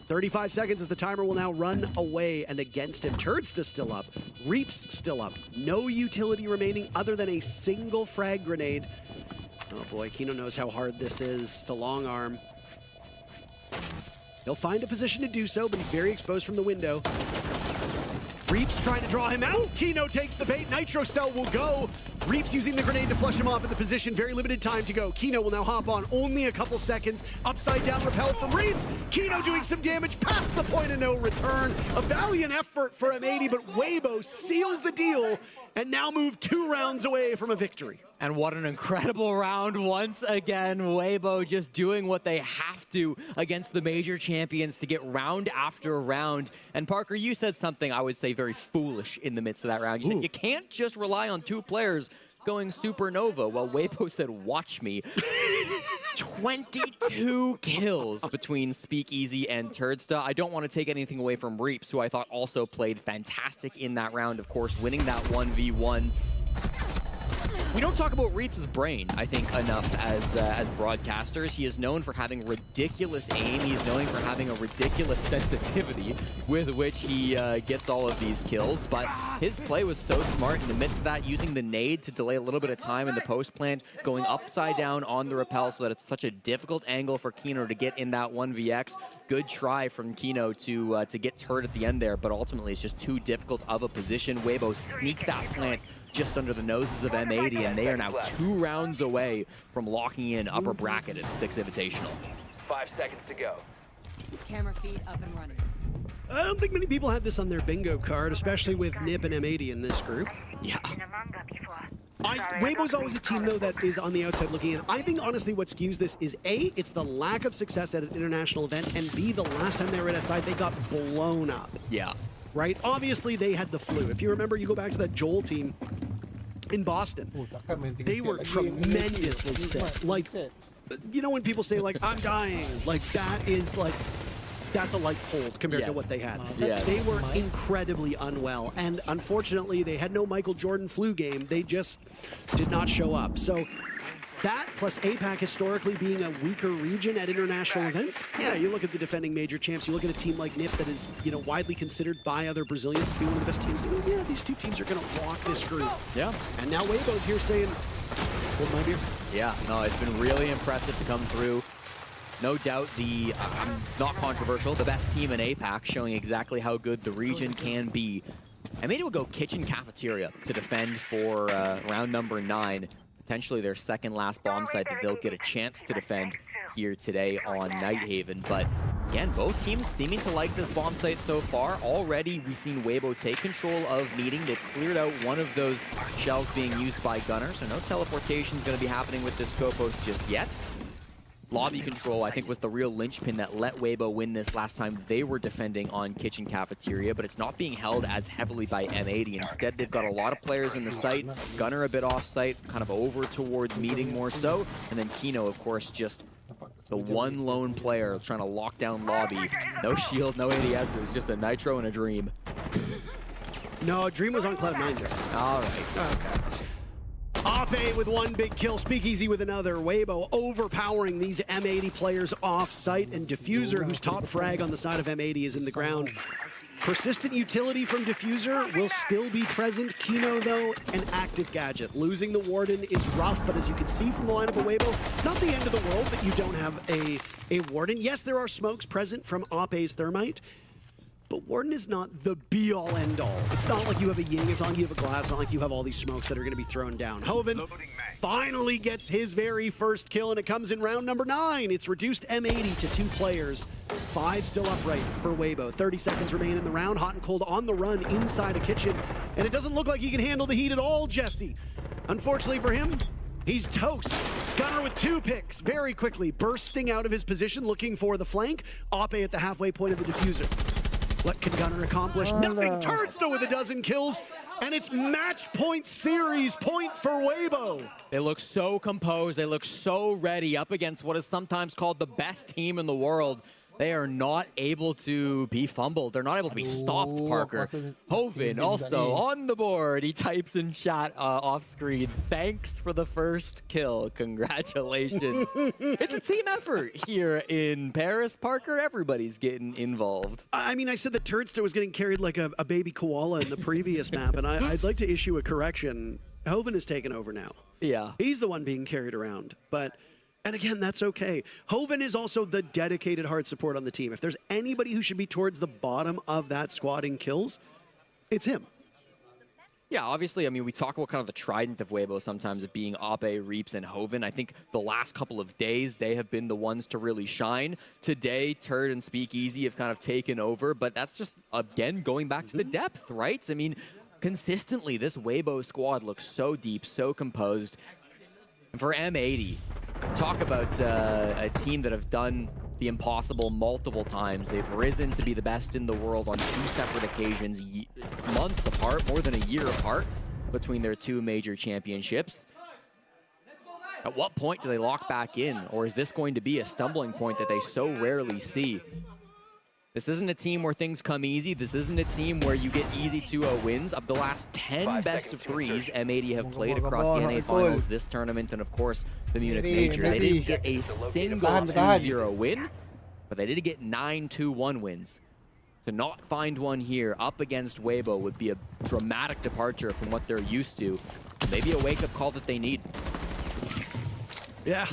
35 seconds as the timer will now run away, and against him, Turdsta still up, Reap's still up. No utility remaining other than a single frag grenade. Oh boy, Kino knows how hard this is to long arm. He'll find a position to do so, but he's very exposed from the window. Reap's trying to draw him out. Kino takes the bait. Nitro Cell will go. Reap's using the grenade to flush him off in the position. Very limited time to go. Kino will now hop on. Only a couple seconds. Upside down repel from Reap's. Kino doing some damage past the point of no return. A valiant effort for M80, but Weibo seals the deal and now move 2 rounds away from a victory. And what an incredible round once again. Weibo just doing what they have to against the major champions to get round after round. And Parker, you said something I would say very foolish in the midst of that round. You said you can't just rely on 2 players going supernova. Well, Weibo said, watch me. 22 kills between Speakeasy and Turdsta. I don't want to take anything away from Reaps, who I thought also played fantastic in that round, of course, winning that 1v1. We don't talk about Reaps' brain, I think, enough as broadcasters. He is known for having ridiculous aim. He is known for having a ridiculous sensitivity with which he gets all of these kills. But his play was so smart in the midst of that, using the nade to delay a little bit of time in the post plant, going upside down on the rappel so that it's such a difficult angle for Kino to get in that 1vx. Good try from Kino to get Turd at the end there, but ultimately it's just too difficult of a position. Weibo sneaked that plant just under the noses of M80, and they are now 2 rounds away from locking in upper bracket at the 6th Invitational. 5 seconds to go. Camera feed up and running. I don't think many people had this on their bingo card, especially with Nip and M80 in this group. Yeah. Weibo's always a team, though, that is on the outside looking in. I think, honestly, what skews this is, A, it's the lack of success at an international event, and B, the last time they were at SI, they got blown up. Yeah. Right? Obviously, they had the flu. If you remember, you go back to that Joel team in Boston. They were tremendously sick. Like, you know when people say, like, I'm dying, like, that is, like, that's a light cold compared to what they had. Yes. They were incredibly unwell, and unfortunately, they had no Michael Jordan flu game. They just did not show up. So that, plus APAC historically being a weaker region at international events, yeah, you look at the defending major champs, you look at a team like NIP that is, you know, widely considered by other Brazilians to be one of the best teams. Yeah, these 2 teams are going to walk this group. Yeah. And now Weibo's here saying, hold my beer. Yeah, no, it's been really impressive to come through. No doubt not controversial, the best team in APAC, showing exactly how good the region can be. I made it would go Kitchen Cafeteria to defend for round number 9. Potentially their second last bomb site that they'll get a chance to defend here today on Nighthaven. But again, both teams seeming to like this bomb site so far. Already we've seen Weibo take control of meeting. They've cleared out one of those shells being used by Gunner, so no teleportation is going to be happening with this Scopos just yet. Lobby control, I think, was the real linchpin that let Weibo win this last time they were defending on Kitchen Cafeteria, but it's not being held as heavily by M80. Instead, they've got a lot of players in the site. Gunner a bit off-site, kind of over towards meeting more so. And then Kino, of course, just the one lone player trying to lock down Lobby. No shield, no ADS, it's just a Nitro and a Dream. No, Dream was on Cloud9 just. All right. Okay. Ape with 1 big kill, Speakeasy with another. Weibo overpowering these M80 players off-site, and Diffuser, whose top frag on the side of M80 is in the ground. Persistent utility from Diffuser will still be present. Kino, though, an active gadget. Losing the Warden is rough, but as you can see from the lineup of Weibo, not the end of the world that you don't have a Warden. Yes, there are smokes present from Ape's Thermite, but Warden is not the be-all, end-all. It's not like you have a Ying, it's not like you have a Glass, it's not like you have all these smokes that are going to be thrown down. Hoven finally gets his very first kill, and it comes in round number 9. It's reduced M80 to 2 players. 5 still upright for Weibo. 30 seconds remain in the round. Hot and Cold on the run inside a kitchen, and it doesn't look like he can handle the heat at all, Jesse. Unfortunately for him, he's toast. Gunner with 2 picks, very quickly bursting out of his position, looking for the flank. Ape at the halfway point of the diffuser. What can Gunner accomplish? Nothing. Turdsta with 12 kills, and it's match point series point for Weibo. They look so composed. They look so ready up against what is sometimes called the best team in the world. They are not able to be fumbled. They're not able to be stopped, Parker. Hoven also on the board. He types in chat off screen, thanks for the first kill. Congratulations. It's a team effort here in Paris, Parker. Everybody's getting involved. I mean, I said that Turdster was getting carried like a baby koala in the previous map, and I'd like to issue a correction. Hoven has taken over now. Yeah. He's the one being carried around, but... And again, that's okay. Hoven is also the dedicated hard support on the team. If there's anybody who should be towards the bottom of that squad in kills, it's him. Yeah, obviously, I mean, we talk about kind of the trident of Weibo sometimes of being Ape, Reaps, and Hoven. I think the last couple of days, they have been the ones to really shine. Today, Turd and Speakeasy have kind of taken over, but that's just, again, going back to the depth, right? I mean, consistently, this Weibo squad looks so deep, so composed. And for M80, talk about a team that have done the impossible multiple times. They've risen to be the best in the world on 2 separate occasions, months apart, more than a year apart between their 2 major championships. At what point do they lock back in? Or is this going to be a stumbling point that they so rarely see? This isn't a team where things come easy. This isn't a team where you get easy 2-0 wins. Of the last 10 best of 3s M80 have played across the NA Finals, this tournament, and of course, the Munich Major. They didn't get a single 2-0 win, but they did get 9 2-1 wins. To not find one here up against Weibo would be a dramatic departure from what they're used to. Maybe a wake-up call that they need. Yeah.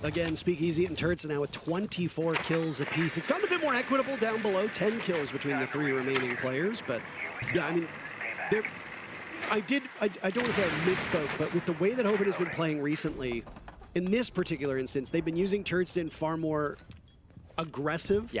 Again, Speakeasy and Turds are now with 24 kills apiece. It's gotten a bit more equitable down below, 10 kills between the 3 remaining players. But yeah, I mean, I don't want to say I misspoke, but with the way that Hoven has been playing recently, in this particular instance, they've been using Turds in far more aggressive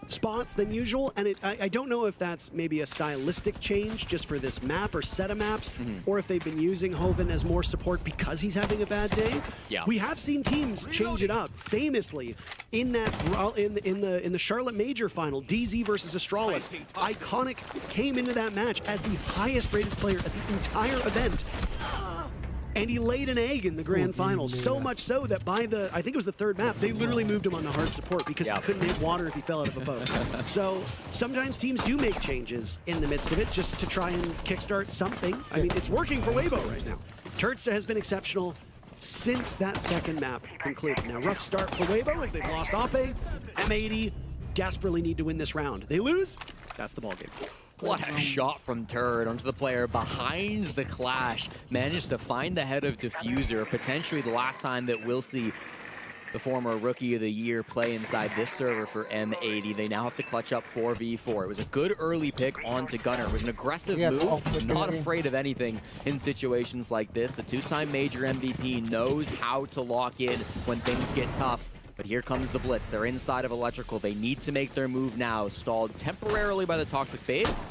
spots than usual, and I don't know if that's maybe a stylistic change just for this map or set of maps, or if they've been using Hoven as more support because he's having a bad day. Yeah. We have seen teams change it up famously in that in the Charlotte Major final, DZ versus Astralis. Iconic came into that match as the highest rated player at the entire event. And he laid an egg in the grand final, so much so that by the, I think it was the 3rd map, they literally moved him on to hard support because he couldn't hit water if he fell out of a boat. So sometimes teams do make changes in the midst of it just to try and kickstart something. I mean, it's working for Weibo right now. Turdster has been exceptional since that 2nd map concluded. Now, rough start for Weibo as they've lost Ape. M80 desperately need to win this round. They lose, that's the ballgame. What a shot from Turd onto the player behind the clash. Managed to find the head of Diffuser. Potentially the last time that we'll see the former Rookie of the Year play inside this server for M80. They now have to clutch up 4v4. It was a good early pick onto Gunner. It was an aggressive move. He's not afraid of anything in situations like this. The 2-time major MVP knows how to lock in when things get tough. But here comes the blitz. They're inside of Electrical. They need to make their move now. Stalled temporarily by the Toxic Babes.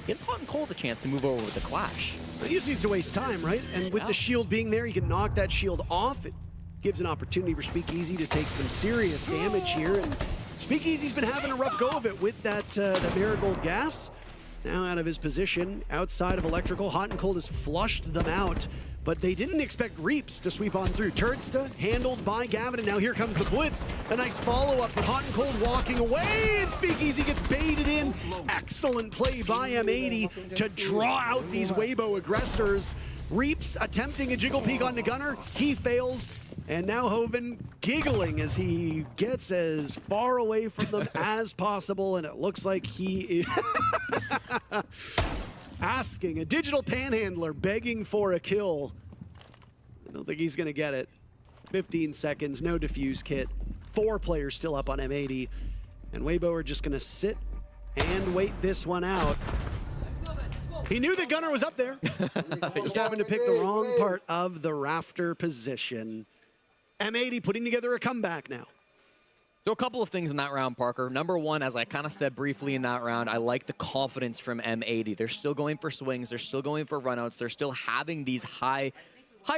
Gives Hot and Cold a chance to move over with the Clash. He just needs to waste time, right? And with the shield being there, he can knock that shield off. It gives an opportunity for Speakeasy to take some serious damage here. And Speakeasy's been having a rough go of it with that Marigold gas. Now out of his position, outside of Electrical. Hot and Cold has flushed them out. But they didn't expect Reaps to sweep on through. Turdsta handled by Gavin, and now here comes the blitz. A nice follow-up, but Hot and Cold walking away, and Speakeasy gets baited in. Excellent play by M80 to draw out these Weibo aggressors. Reaps attempting a jiggle peek on the Gunner. He fails, and now Hoven giggling as he gets as far away from them as possible, and it looks like he is... asking, a digital panhandler begging for a kill. I don't think he's going to get it. 15 seconds, no defuse kit. 4 players still up on M80. And Weibo are just going to sit and wait this one out. He knew the Gunner was up there. Just happened to pick the wrong part of the rafter position. M80 putting together a comeback now. So a couple of things in that round, Parker. Number one, as I kind of said briefly in that round, I like the confidence from M80. They're still going for swings. They're still going for runouts. They're still having these high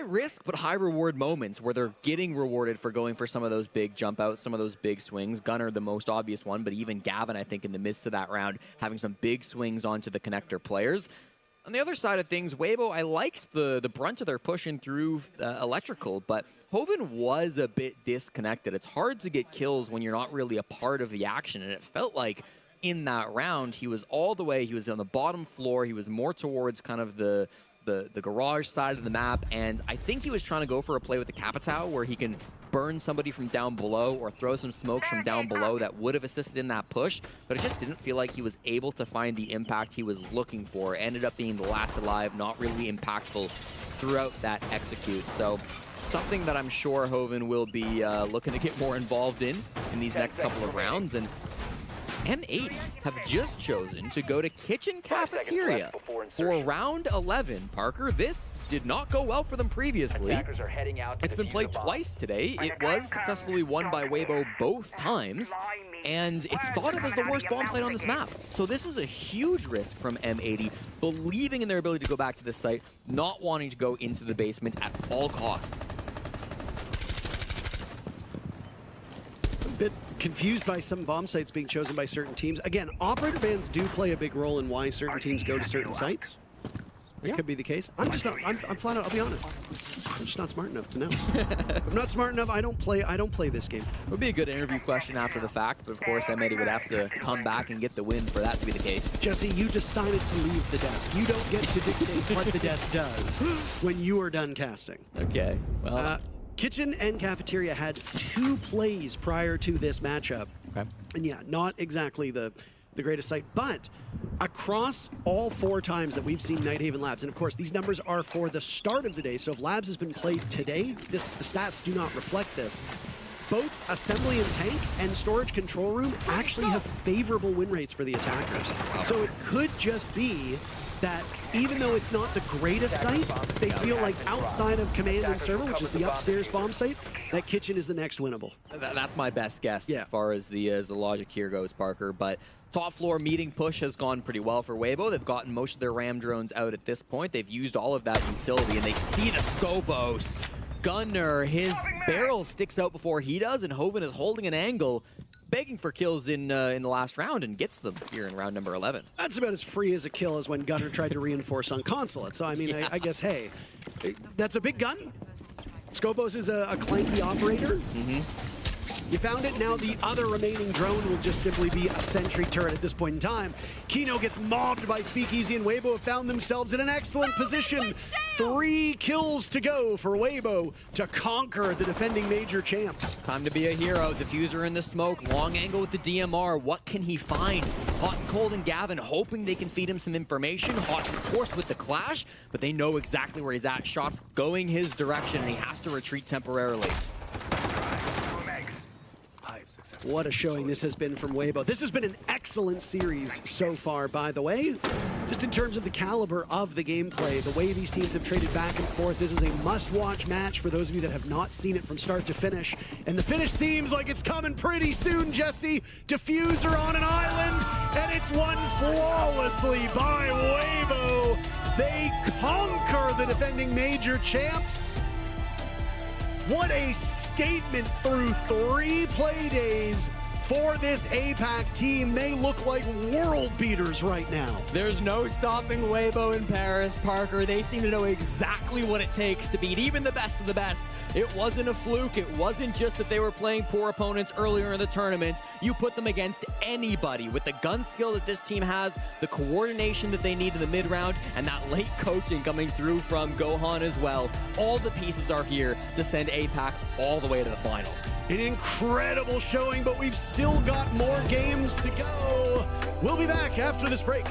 risk but high reward moments where they're getting rewarded for going for some of those big jump outs, some of those big swings. Gunner, the most obvious one, but even Gavin, I think, in the midst of that round, having some big swings onto the connector players. On the other side of things, Weibo, I liked the brunt of their pushing through electrical, but Hoven was a bit disconnected. It's hard to get kills when you're not really a part of the action, and it felt like in that round, he was all the way, he was on the bottom floor, he was more towards kind of the garage side of the map, and I think he was trying to go for a play with the Capitao where he can burn somebody from down below or throw some smokes from down below that would have assisted in that push, but it just didn't feel like he was able to find the impact he was looking for. Ended up being the last alive, not really impactful throughout that execute. So something that I'm sure Hoven will be looking to get more involved in these next couple of rounds. And M80 have just chosen to go to Kitchen Cafeteria for round 11. Parker, this did not go well for them previously. It's been played twice today. It was successfully won by Weibo both times, and it's thought of as the worst bomb site on this map. So this is a huge risk from M80, believing in their ability to go back to this site, not wanting to go into the basement at all costs. Bit confused by some bomb sites being chosen by certain teams. Again, operator bans do play a big role in why certain teams go to certain sites. It could be the case. I'm just not. I'm flat out. I'll be honest. I'm just not smart enough to know. I'm not smart enough. I don't play this game. It would be a good interview question after the fact, but of course, M80 would have to come back and get the win for that to be the case. Jesse, you decided to leave the desk. You don't get to dictate what the desk does when you are done casting. Okay. Well. Kitchen and Cafeteria had 2 plays prior to this matchup. Okay. And yeah, not exactly the greatest sight, but across all 4 times that we've seen Nighthaven Labs, and of course these numbers are for the start of the day, so if Labs has been played today, the stats do not reflect this. Both Assembly and Tank and Storage Control Room actually have favorable win rates for the attackers. So it could just be that even though it's not the greatest site, they feel like outside of Command and Server, which is the upstairs bomb site, that Kitchen is the next winnable. That's my best guess as far as the logic here goes, Parker. But top floor meeting push has gone pretty well for Weibo. They've gotten most of their ram drones out at this point. They've used all of that utility, and they see the Scopos. Gunner, his barrel sticks out before he does, and Hoven is holding an angle, begging for kills in the last round, and gets them here in round number 11. That's about as free as a kill as when Gunner tried to reinforce on Consulate. So, I mean, I guess, hey, that's a big gun. Scopos is a clanky operator. You found it. Now the other remaining drone will just simply be a sentry turret at this point in time. Kino gets mobbed by Speakeasy, and Weibo have found themselves in an excellent position. 3 kills to go for Weibo to conquer the defending major champs. Time to be a hero. Diffuser in the smoke. Long angle with the DMR. What can he find? Hot and Cold and Gavin hoping they can feed him some information. Hot, of course, with the clash, but they know exactly where he's at. Shots going his direction, and he has to retreat temporarily. What a showing this has been from Weibo. This has been an excellent series so far, by the way. Just in terms of the caliber of the gameplay, the way these teams have traded back and forth, this is a must-watch match for those of you that have not seen it from start to finish. And the finish seems like it's coming pretty soon, Jesse. Diffuser on an island, and it's won flawlessly by Weibo. They conquer the defending major champs. What a statement through 3 play days for this APAC team. They look like world beaters right now. There's no stopping Weibo in Paris, Parker. They seem to know exactly what it takes to beat even the best of the best. It wasn't a fluke. It wasn't just that they were playing poor opponents earlier in the tournament. You put them against anybody with the gun skill that this team has, the coordination that they need in the mid-round, and that late coaching coming through from Gohan as well. All the pieces are here to send APAC all the way to the finals. An incredible showing, but we've still got more games to go. We'll be back after this break.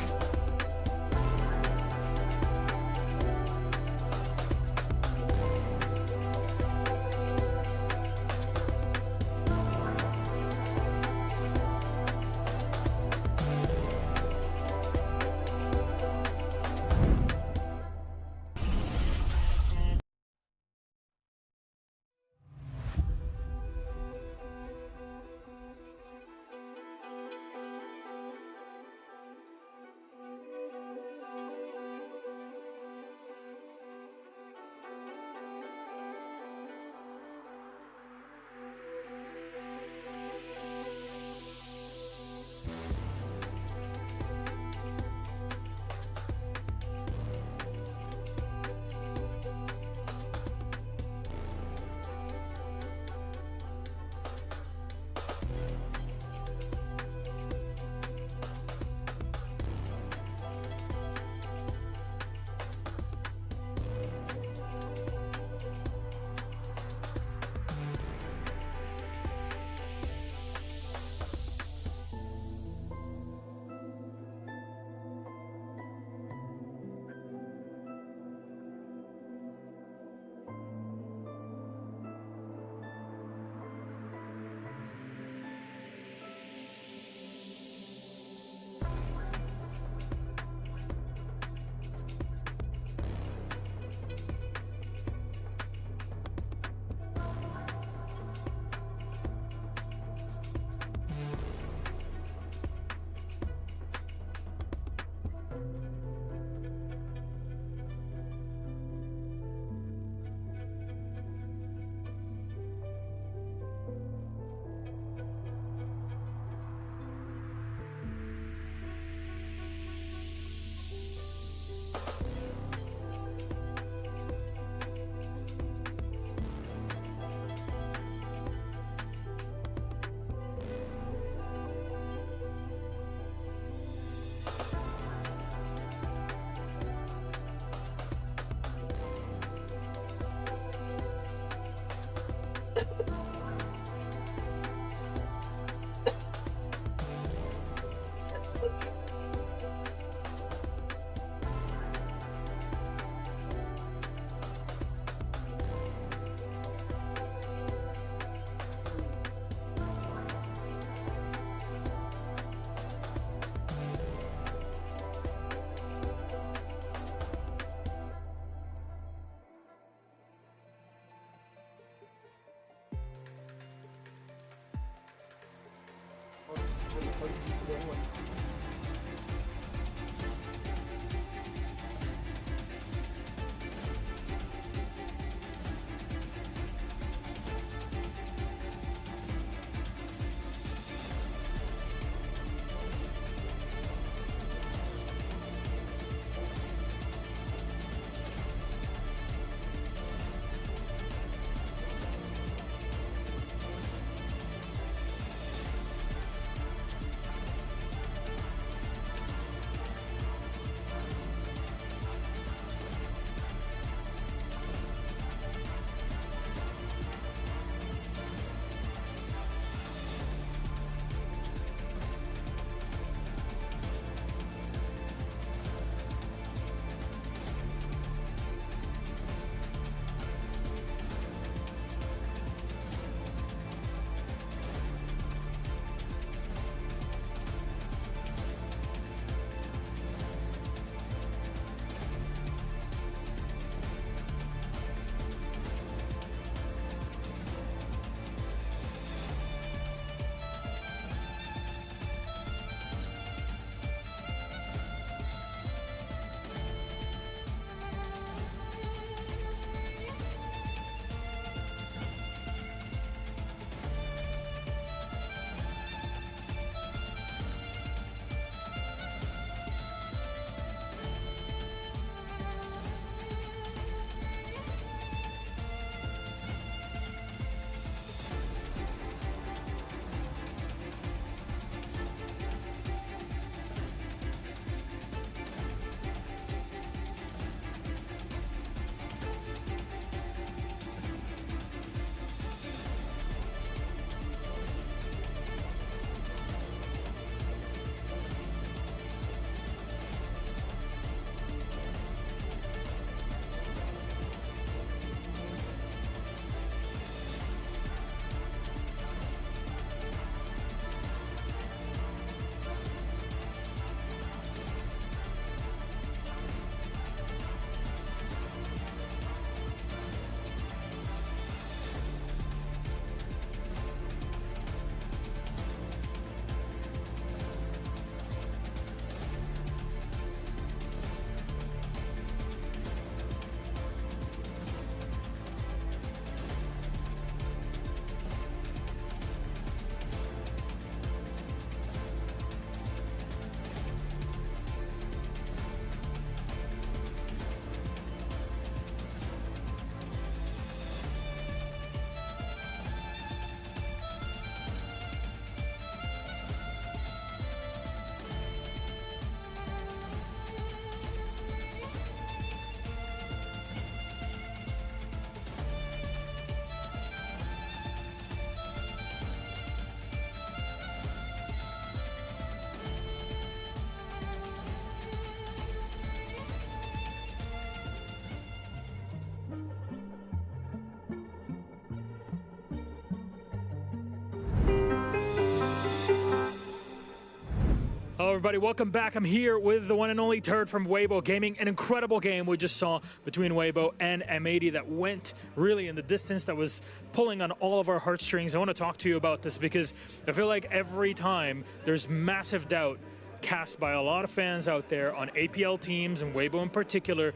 everybody, welcome back. I'm here with the one and only Turd from Weibo Gaming. An incredible game we just saw between Weibo and M80 that went really in the distance, that was pulling on all of our heartstrings. I want to talk to you about this because I feel like every time there's massive doubt cast by a lot of fans out there on APL teams and Weibo in particular,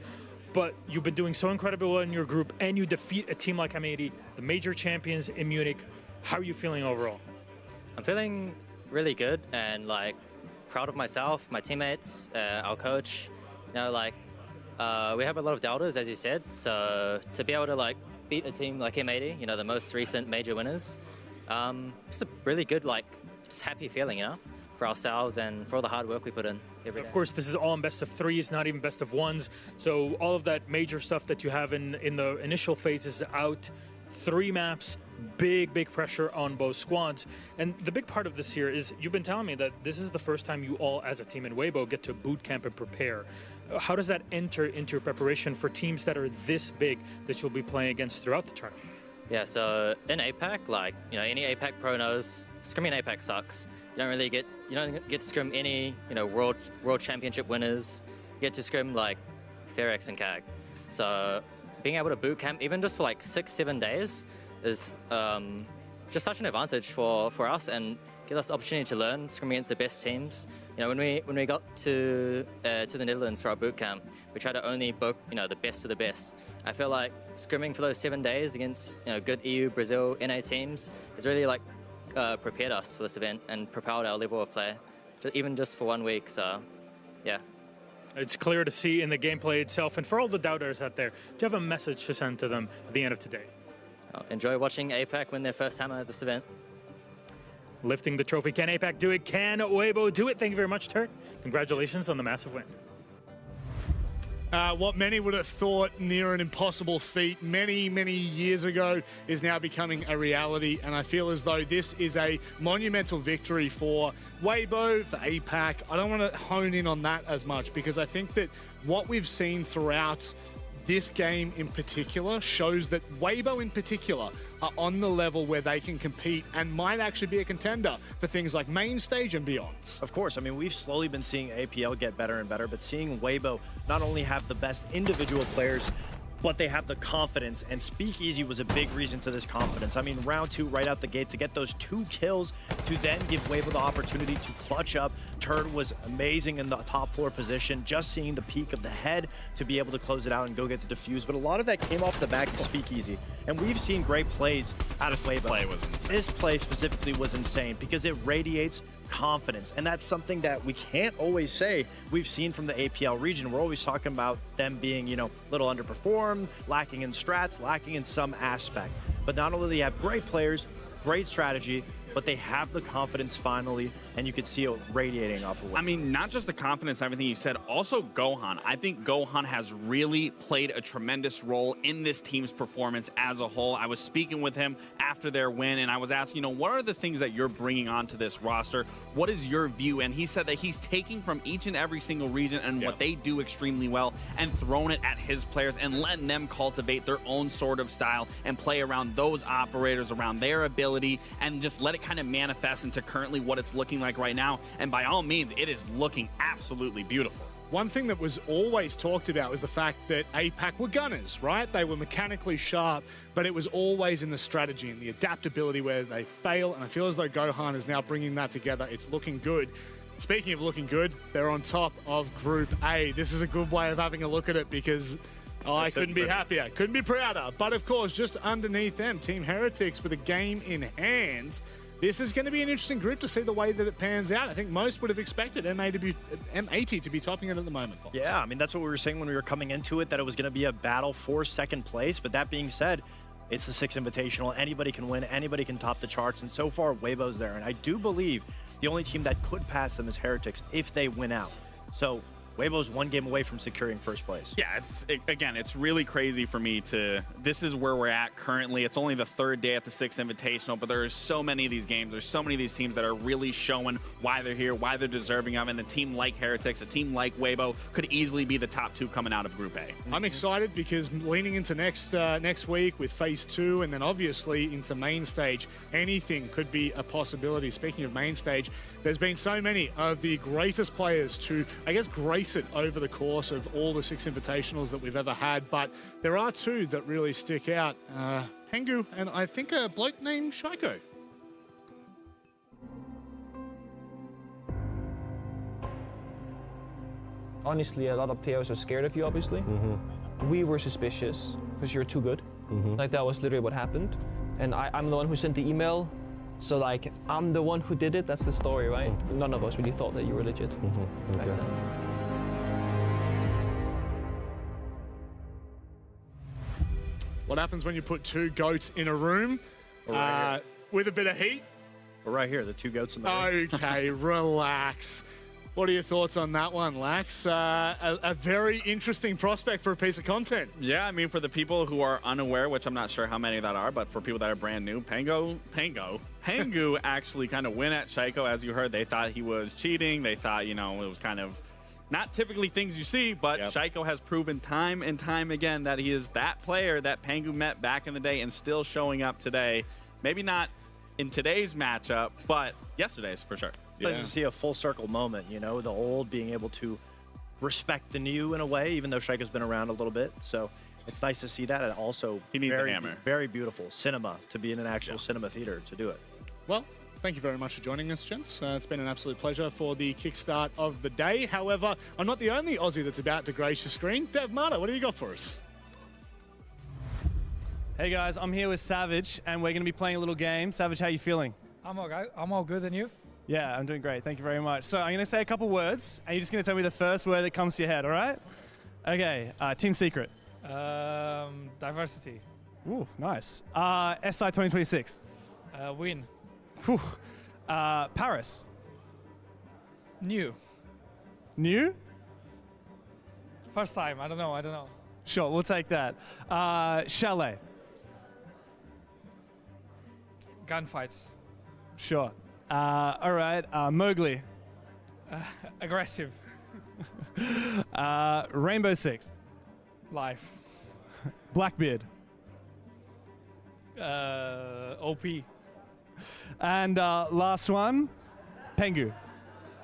but you've been doing so incredibly well in your group and you defeat a team like M80, the major champions in Munich. How are you feeling overall? I'm feeling really good and like proud of myself, my teammates, our coach. You know, like we have a lot of doubters, as you said. So to be able to like beat a team like M80, you know, the most recent major winners, just a really good, like, just happy feeling, you know, for ourselves and for all the hard work we put in every day. Of course, this is all in best of threes, not even best of ones. So all of that major stuff that you have in the initial phases out, 3 maps, big pressure on both squads. And the big part of this here is you've been telling me that this is the first time you all as a team in Weibo get to boot camp and prepare. How does that enter into your preparation for teams that are this big that you'll be playing against throughout the tournament? Yeah, so in APAC, like, you know, any APAC pro knows scrimming in APAC sucks. You don't get to scrim any, you know, world championship winners. You get to scrim like Ferex and CAG. So being able to boot camp even just for like 6-7 days is just such an advantage for us and give us the opportunity to learn, scrim against the best teams. You know, when we got to the Netherlands for our boot camp, we tried to only book, you know, the best of the best. I feel like scrimming for those 7 days against, you know, good EU, Brazil, NA teams has really like prepared us for this event and propelled our level of play, even just for 1 week. So, yeah. It's clear to see in the gameplay itself. And for all the doubters out there, do you have a message to send to them at the end of today? Enjoy watching APAC win their first hammer at this event. Lifting the trophy. Can APAC do it? Can Weibo do it? Thank you very much, Turk. Congratulations on the massive win. What many would have thought near an impossible feat many years ago is now becoming a reality, and I feel as though this is a monumental victory for Weibo, for APAC. I don't want to hone in on that as much because I think that what we've seen throughout this game in particular shows that Weibo in particular are on the level where they can compete and might actually be a contender for things like main stage and beyond. Of course, I mean, we've slowly been seeing APL get better and better, but seeing Weibo not only have the best individual players, but they have the confidence, and Speakeasy was a big reason to this confidence. I mean, round 2, right out the gate, to get those 2 kills, to then give Weibo the opportunity to clutch up. Turd was amazing in the top floor position, just seeing the peak of the head to be able to close it out and go get the defuse. But a lot of that came off the back of Speakeasy, and we've seen great plays out of Weibo. Play was insane. This play specifically was insane because it radiates confidence, and that's something that we can't always say we've seen from the APL region. We're always talking about them being, you know, a little underperformed, lacking in strats, lacking in some aspect. But not only do they have great players, great strategy, but they have the confidence finally, and you could see it radiating off of it. I mean, not just the confidence, everything you said, also Gohan. I think Gohan has really played a tremendous role in this team's performance as a whole. I was speaking with him after their win, and I was asking, you know, what are the things that you're bringing onto this roster? What is your view? And he said that he's taking from each and every single region and what they do extremely well and throwing it at his players and letting them cultivate their own sort of style and play around those operators, around their ability, and just let it kind of manifest into currently what it's looking like right now. And by all means, it is looking absolutely beautiful. One thing that was always talked about was the fact that APAC were gunners, right? They were mechanically sharp, but it was always in the strategy and the adaptability where they fail, and I feel as though Gohan is now bringing that together. It's looking good. Speaking of looking good, they're on top of Group A. This is a good way of having a look at it because I couldn't be happier, couldn't be prouder. But of course, just underneath them, Team Heretics with a game in hand. This is going to be an interesting group to see the way that it pans out. I think most would have expected M80 to be topping it at the moment. Yeah, I mean, that's what we were saying when we were coming into it, that it was going to be a battle for second place. But that being said, it's the 6th Invitational. Anybody can win. Anybody can top the charts. And so far, Weibo's there. And I do believe the only team that could pass them is Heretics if they win out. So Weibo's 1 game away from securing first place. Yeah, again, it's really crazy for me this is where we're at currently. It's only the 3rd day at the 6th Invitational, but there's so many of these games, there's so many of these teams that are really showing why they're here, why they're deserving of it. And a team like Heretics, a team like Weibo could easily be the top 2 coming out of Group A. I'm excited because leaning into next week with Phase 2 and then obviously into Main Stage, anything could be a possibility. Speaking of Main Stage, there's been so many of the greatest players to, I guess, grace it over the course of all the 6 Invitationals that we've ever had, but there are 2 that really stick out. Pengu and I think a bloke named Shaiko. Honestly, a lot of players are scared of you, obviously. We were suspicious because you're too good. Like, that was literally what happened. And I'm the one who sent the email. So, like, I'm the one who did it. That's the story, right? None of us really thought that you were legit. Back then. What happens when you put 2 goats in a room with a bit of heat? We're right here, the 2 goats in the room. Okay, relax. What are your thoughts on that one, Lax? A very interesting prospect for a piece of content. Yeah, I mean, for the people who are unaware, which I'm not sure how many that are, but for people that are brand new, Pengu actually kind of went at Shaiko, as you heard. They thought he was cheating. They thought, you know, it was kind of not typically things you see, but Shaiko has proven time and time again that he is that player that Pengu met back in the day and still showing up today. Maybe not in today's matchup, but yesterday's for sure. Nice to see a full circle moment, you know, the old being able to respect the new in a way, even though Shaiko's been around a little bit. So it's nice to see that. And also, he needs a hammer. Very beautiful cinema to be in an actual cinema theater to do it. Well, thank you very much for joining us, gents. It's been an absolute pleasure for the kickstart of the day. However, I'm not the only Aussie that's about to grace your screen. Dev Mata, what do you got for us? Hey guys, I'm here with Savage, and we're going to be playing a little game. Savage, how are you feeling? I'm okay. I'm all good, and you? Yeah, I'm doing great. Thank you very much. So I'm going to say a couple words, and you're just going to tell me the first word that comes to your head, all right? Okay, team secret. Diversity. Ooh, nice. SI 2026. Win. Whew. Paris. New. New? First time. I don't know. Sure, we'll take that. Chalet. Gunfights. Sure. All right. Mowgli. Aggressive. Rainbow Six. Life. Blackbeard. OP. And last one, Pengu.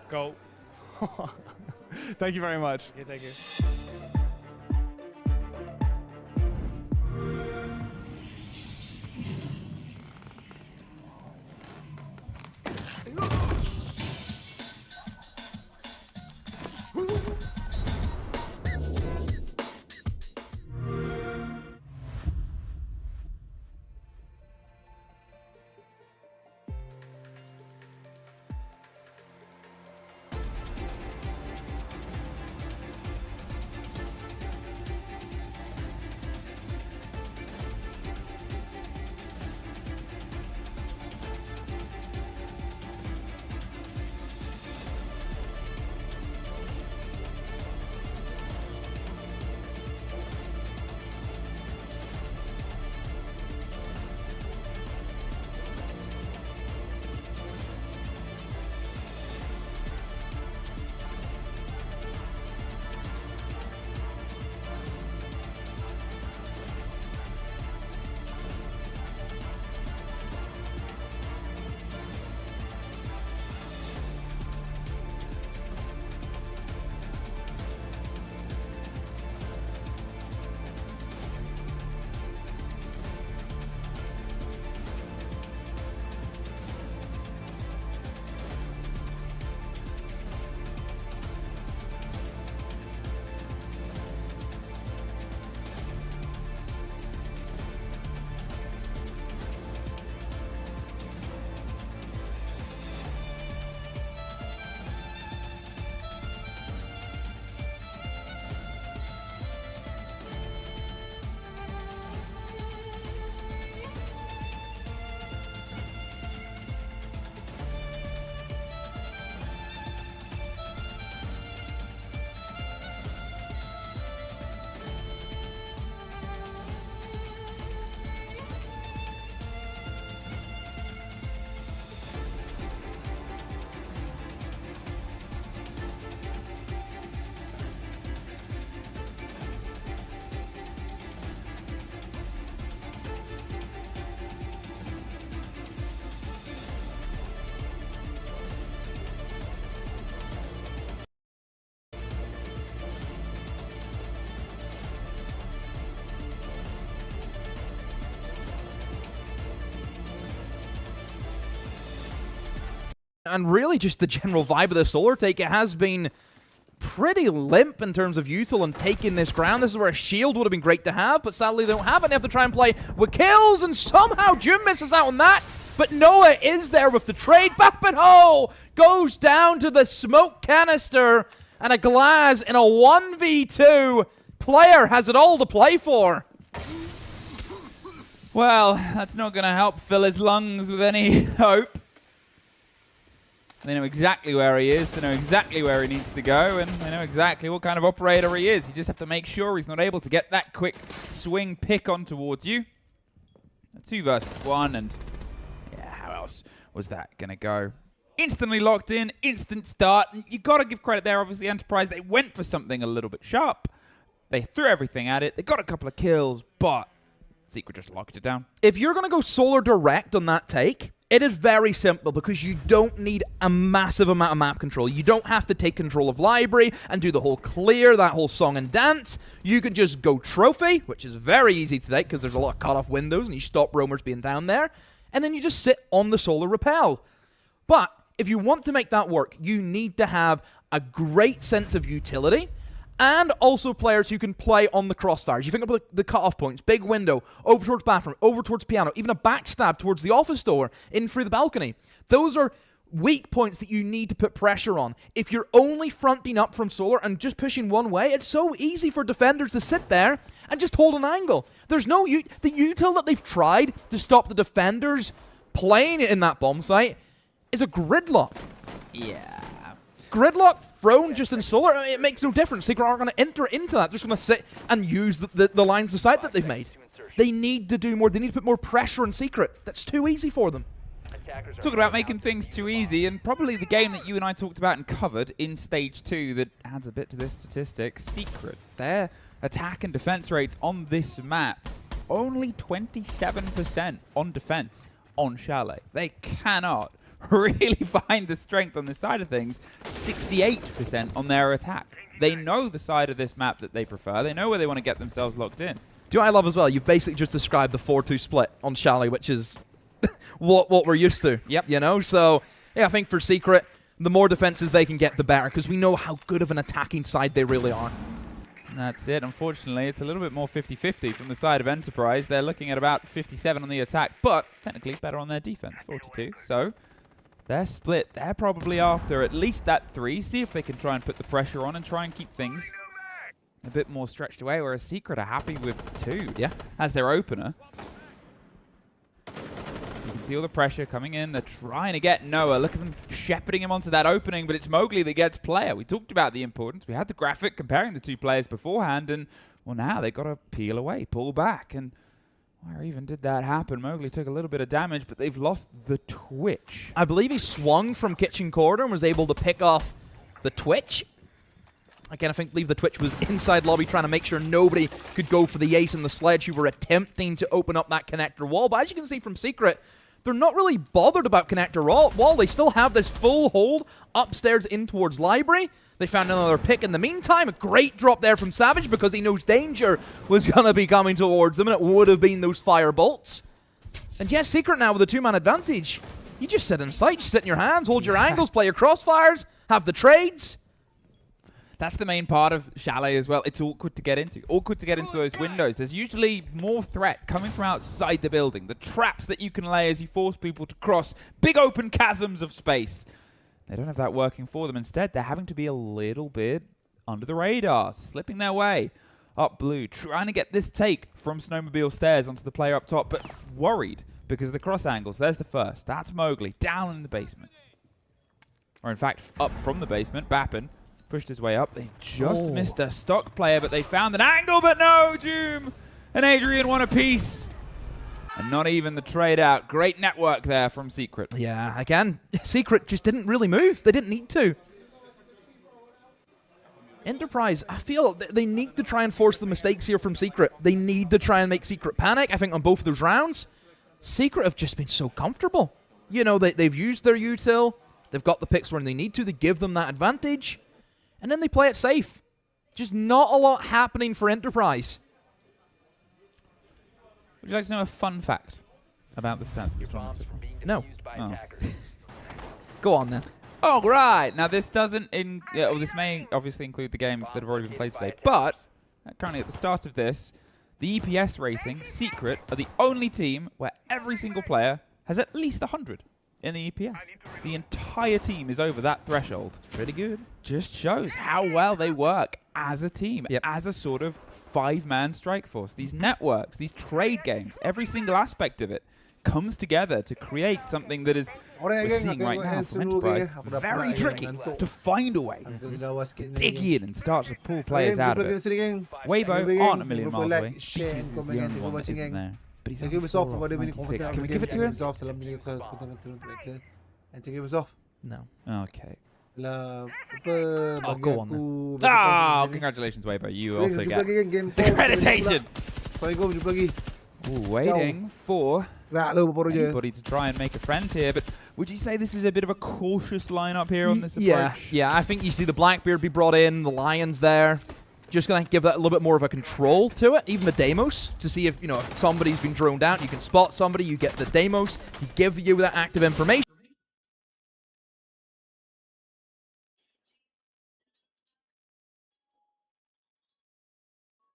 Go. Thank you very much. Okay, thank you. And really just the general vibe of the Solar take, it has been pretty limp in terms of util and taking this ground. This is where a shield would have been great to have, but sadly they don't have it. They have to try and play with kills, and somehow June misses out on that. But Noah is there with the trade. Bappenho goes down to the smoke canister, and a Glass in a 1v2. Player has it all to play for. Well, that's not going to help fill his lungs with any hope. They know exactly where he is, they know exactly where he needs to go, and they know exactly what kind of operator he is. You just have to make sure he's not able to get that quick swing pick on towards you. 2 versus 1, and yeah, how else was that going to go? Instantly locked in, instant start, and you got to give credit there, obviously, Enterprise. They went for something a little bit sharp. They threw everything at it, they got a couple of kills, but Secret just locked it down. If you're going to go Solar direct on that take, it is very simple because you don't need a massive amount of map control. You don't have to take control of library and do the whole clear, that whole song and dance. You can just go trophy, which is very easy to take because there's a lot of cut-off windows and you stop roamers being down there. And then you just sit on the Solar repel. But if you want to make that work, you need to have a great sense of utility and also players who can play on the crossfires. You think about the cut-off points, big window, over towards bathroom, over towards piano, even a backstab towards the office door, in through the balcony. Those are weak points that you need to put pressure on. If you're only fronting up from Solar and just pushing one way, it's so easy for defenders to sit there and just hold an angle. There's no the util that they've tried to stop the defenders playing in that bomb site is a gridlock. Yeah. Gridlock thrown just in Solar, I mean, it makes no difference. Secret aren't going to enter into that. They're just going to sit and use the lines of sight that they've made. They need to do more. They need to put more pressure on Secret. That's too easy for them. Talking about making things too easy, and probably the game that you and I talked about and covered in Stage 2 that adds a bit to this statistic, Secret. Their attack and defense rates on this map, only 27% on defense on Chalet. They cannot really find the strength on this side of things. 68% on their attack. They know the side of this map that they prefer. They know where they want to get themselves locked in. Do you know what I love as well? You've basically just described the 4-2 split on Chalet, which is what we're used to. Yep. You know, so yeah, I think for Secret, the more defenses they can get, the better, because we know how good of an attacking side they really are. And that's it. Unfortunately, it's a little bit more 50-50 from the side of Enterprise. They're looking at about 57 on the attack, but technically better on their defense, 42. So they're split. They're probably after at least that 3. See if they can try and put the pressure on and try and keep things a bit more stretched away, whereas Secret are happy with 2 as their opener. You can see all the pressure coming in. They're trying to get Noah. Look at them shepherding him onto that opening, but it's Mowgli that gets player. We talked about the importance. We had the graphic comparing the 2 players beforehand, and well, now they've got to peel away, pull back, and where even did that happen? Mowgli took a little bit of damage, but they've lost the Twitch. I believe he swung from kitchen corridor and was able to pick off the Twitch. Again, I believe the Twitch was inside lobby trying to make sure nobody could go for the ace and the sledge who were attempting to open up that connector wall. But as you can see from Secret, they're not really bothered about connector wall. They still have this full hold upstairs in towards library. They found another pick in the meantime. A great drop there from Savage because he knows danger was going to be coming towards them, and it would have been those fire bolts. And yes, Secret now with a 2-man advantage. You just sit in sight, just sit in your hands, hold your angles, play your crossfires, have the trades. That's the main part of Chalet as well. It's awkward to get into. Awkward to get into those windows. There's usually more threat coming from outside the building. The traps that you can lay as you force people to cross big open chasms of space. They don't have that working for them. Instead, they're having to be a little bit under the radar, slipping their way up blue, trying to get this take from Snowmobile Stairs onto the player up top, but worried because of the cross angles. There's the first. That's Mowgli down in the basement. Or in fact, up from the basement, Bappin pushed his way up. They just missed a stock player, but they found an angle, but no, Doom and Adrian want a piece. And not even the trade out. Great network there from Secret. Yeah, again, Secret just didn't really move. They didn't need to. Enterprise, I feel they need to try and force the mistakes here from Secret. They need to try and make Secret panic, I think, on both of those rounds. Secret have just been so comfortable. You know, they've used their util. They've got the picks when they need to. They give them that advantage. And then they play it safe. Just not a lot happening for Enterprise. Would you like to know a fun fact about the stats of this tournament so far? No. Oh. Go on then. Oh, right. Now, this doesn't this may obviously include the games that have already been played today, but currently at the start of this, the EPS rating, Secret, are the only team where every single player has at least 100 in the EPS. The entire team is over that threshold. Pretty good. Just shows how well they work as a team, as a sort of 5-man strike force. These networks, these trade games, every single aspect of it comes together to create something that is, we're seeing right now from Enterprise, very tricky to find a way to dig in and start to pull players out of it. Weibo aren't a million miles away. Speakers is the only one that isn't there. But he's only 4 off 96. Can we give it to him? No. Okay. Oh, go on then. Oh, congratulations, Weibo. You also get the accreditation. Ooh, waiting for anybody to try and make a friend here, but would you say this is a bit of a cautious lineup here on this approach? Yeah, I think you see the Blackbeard be brought in, the Lions there. Just going to give that a little bit more of a control to it, even the Deimos, to see if, if somebody's been droned out, you can spot somebody, you get the Deimos, he give you that active information.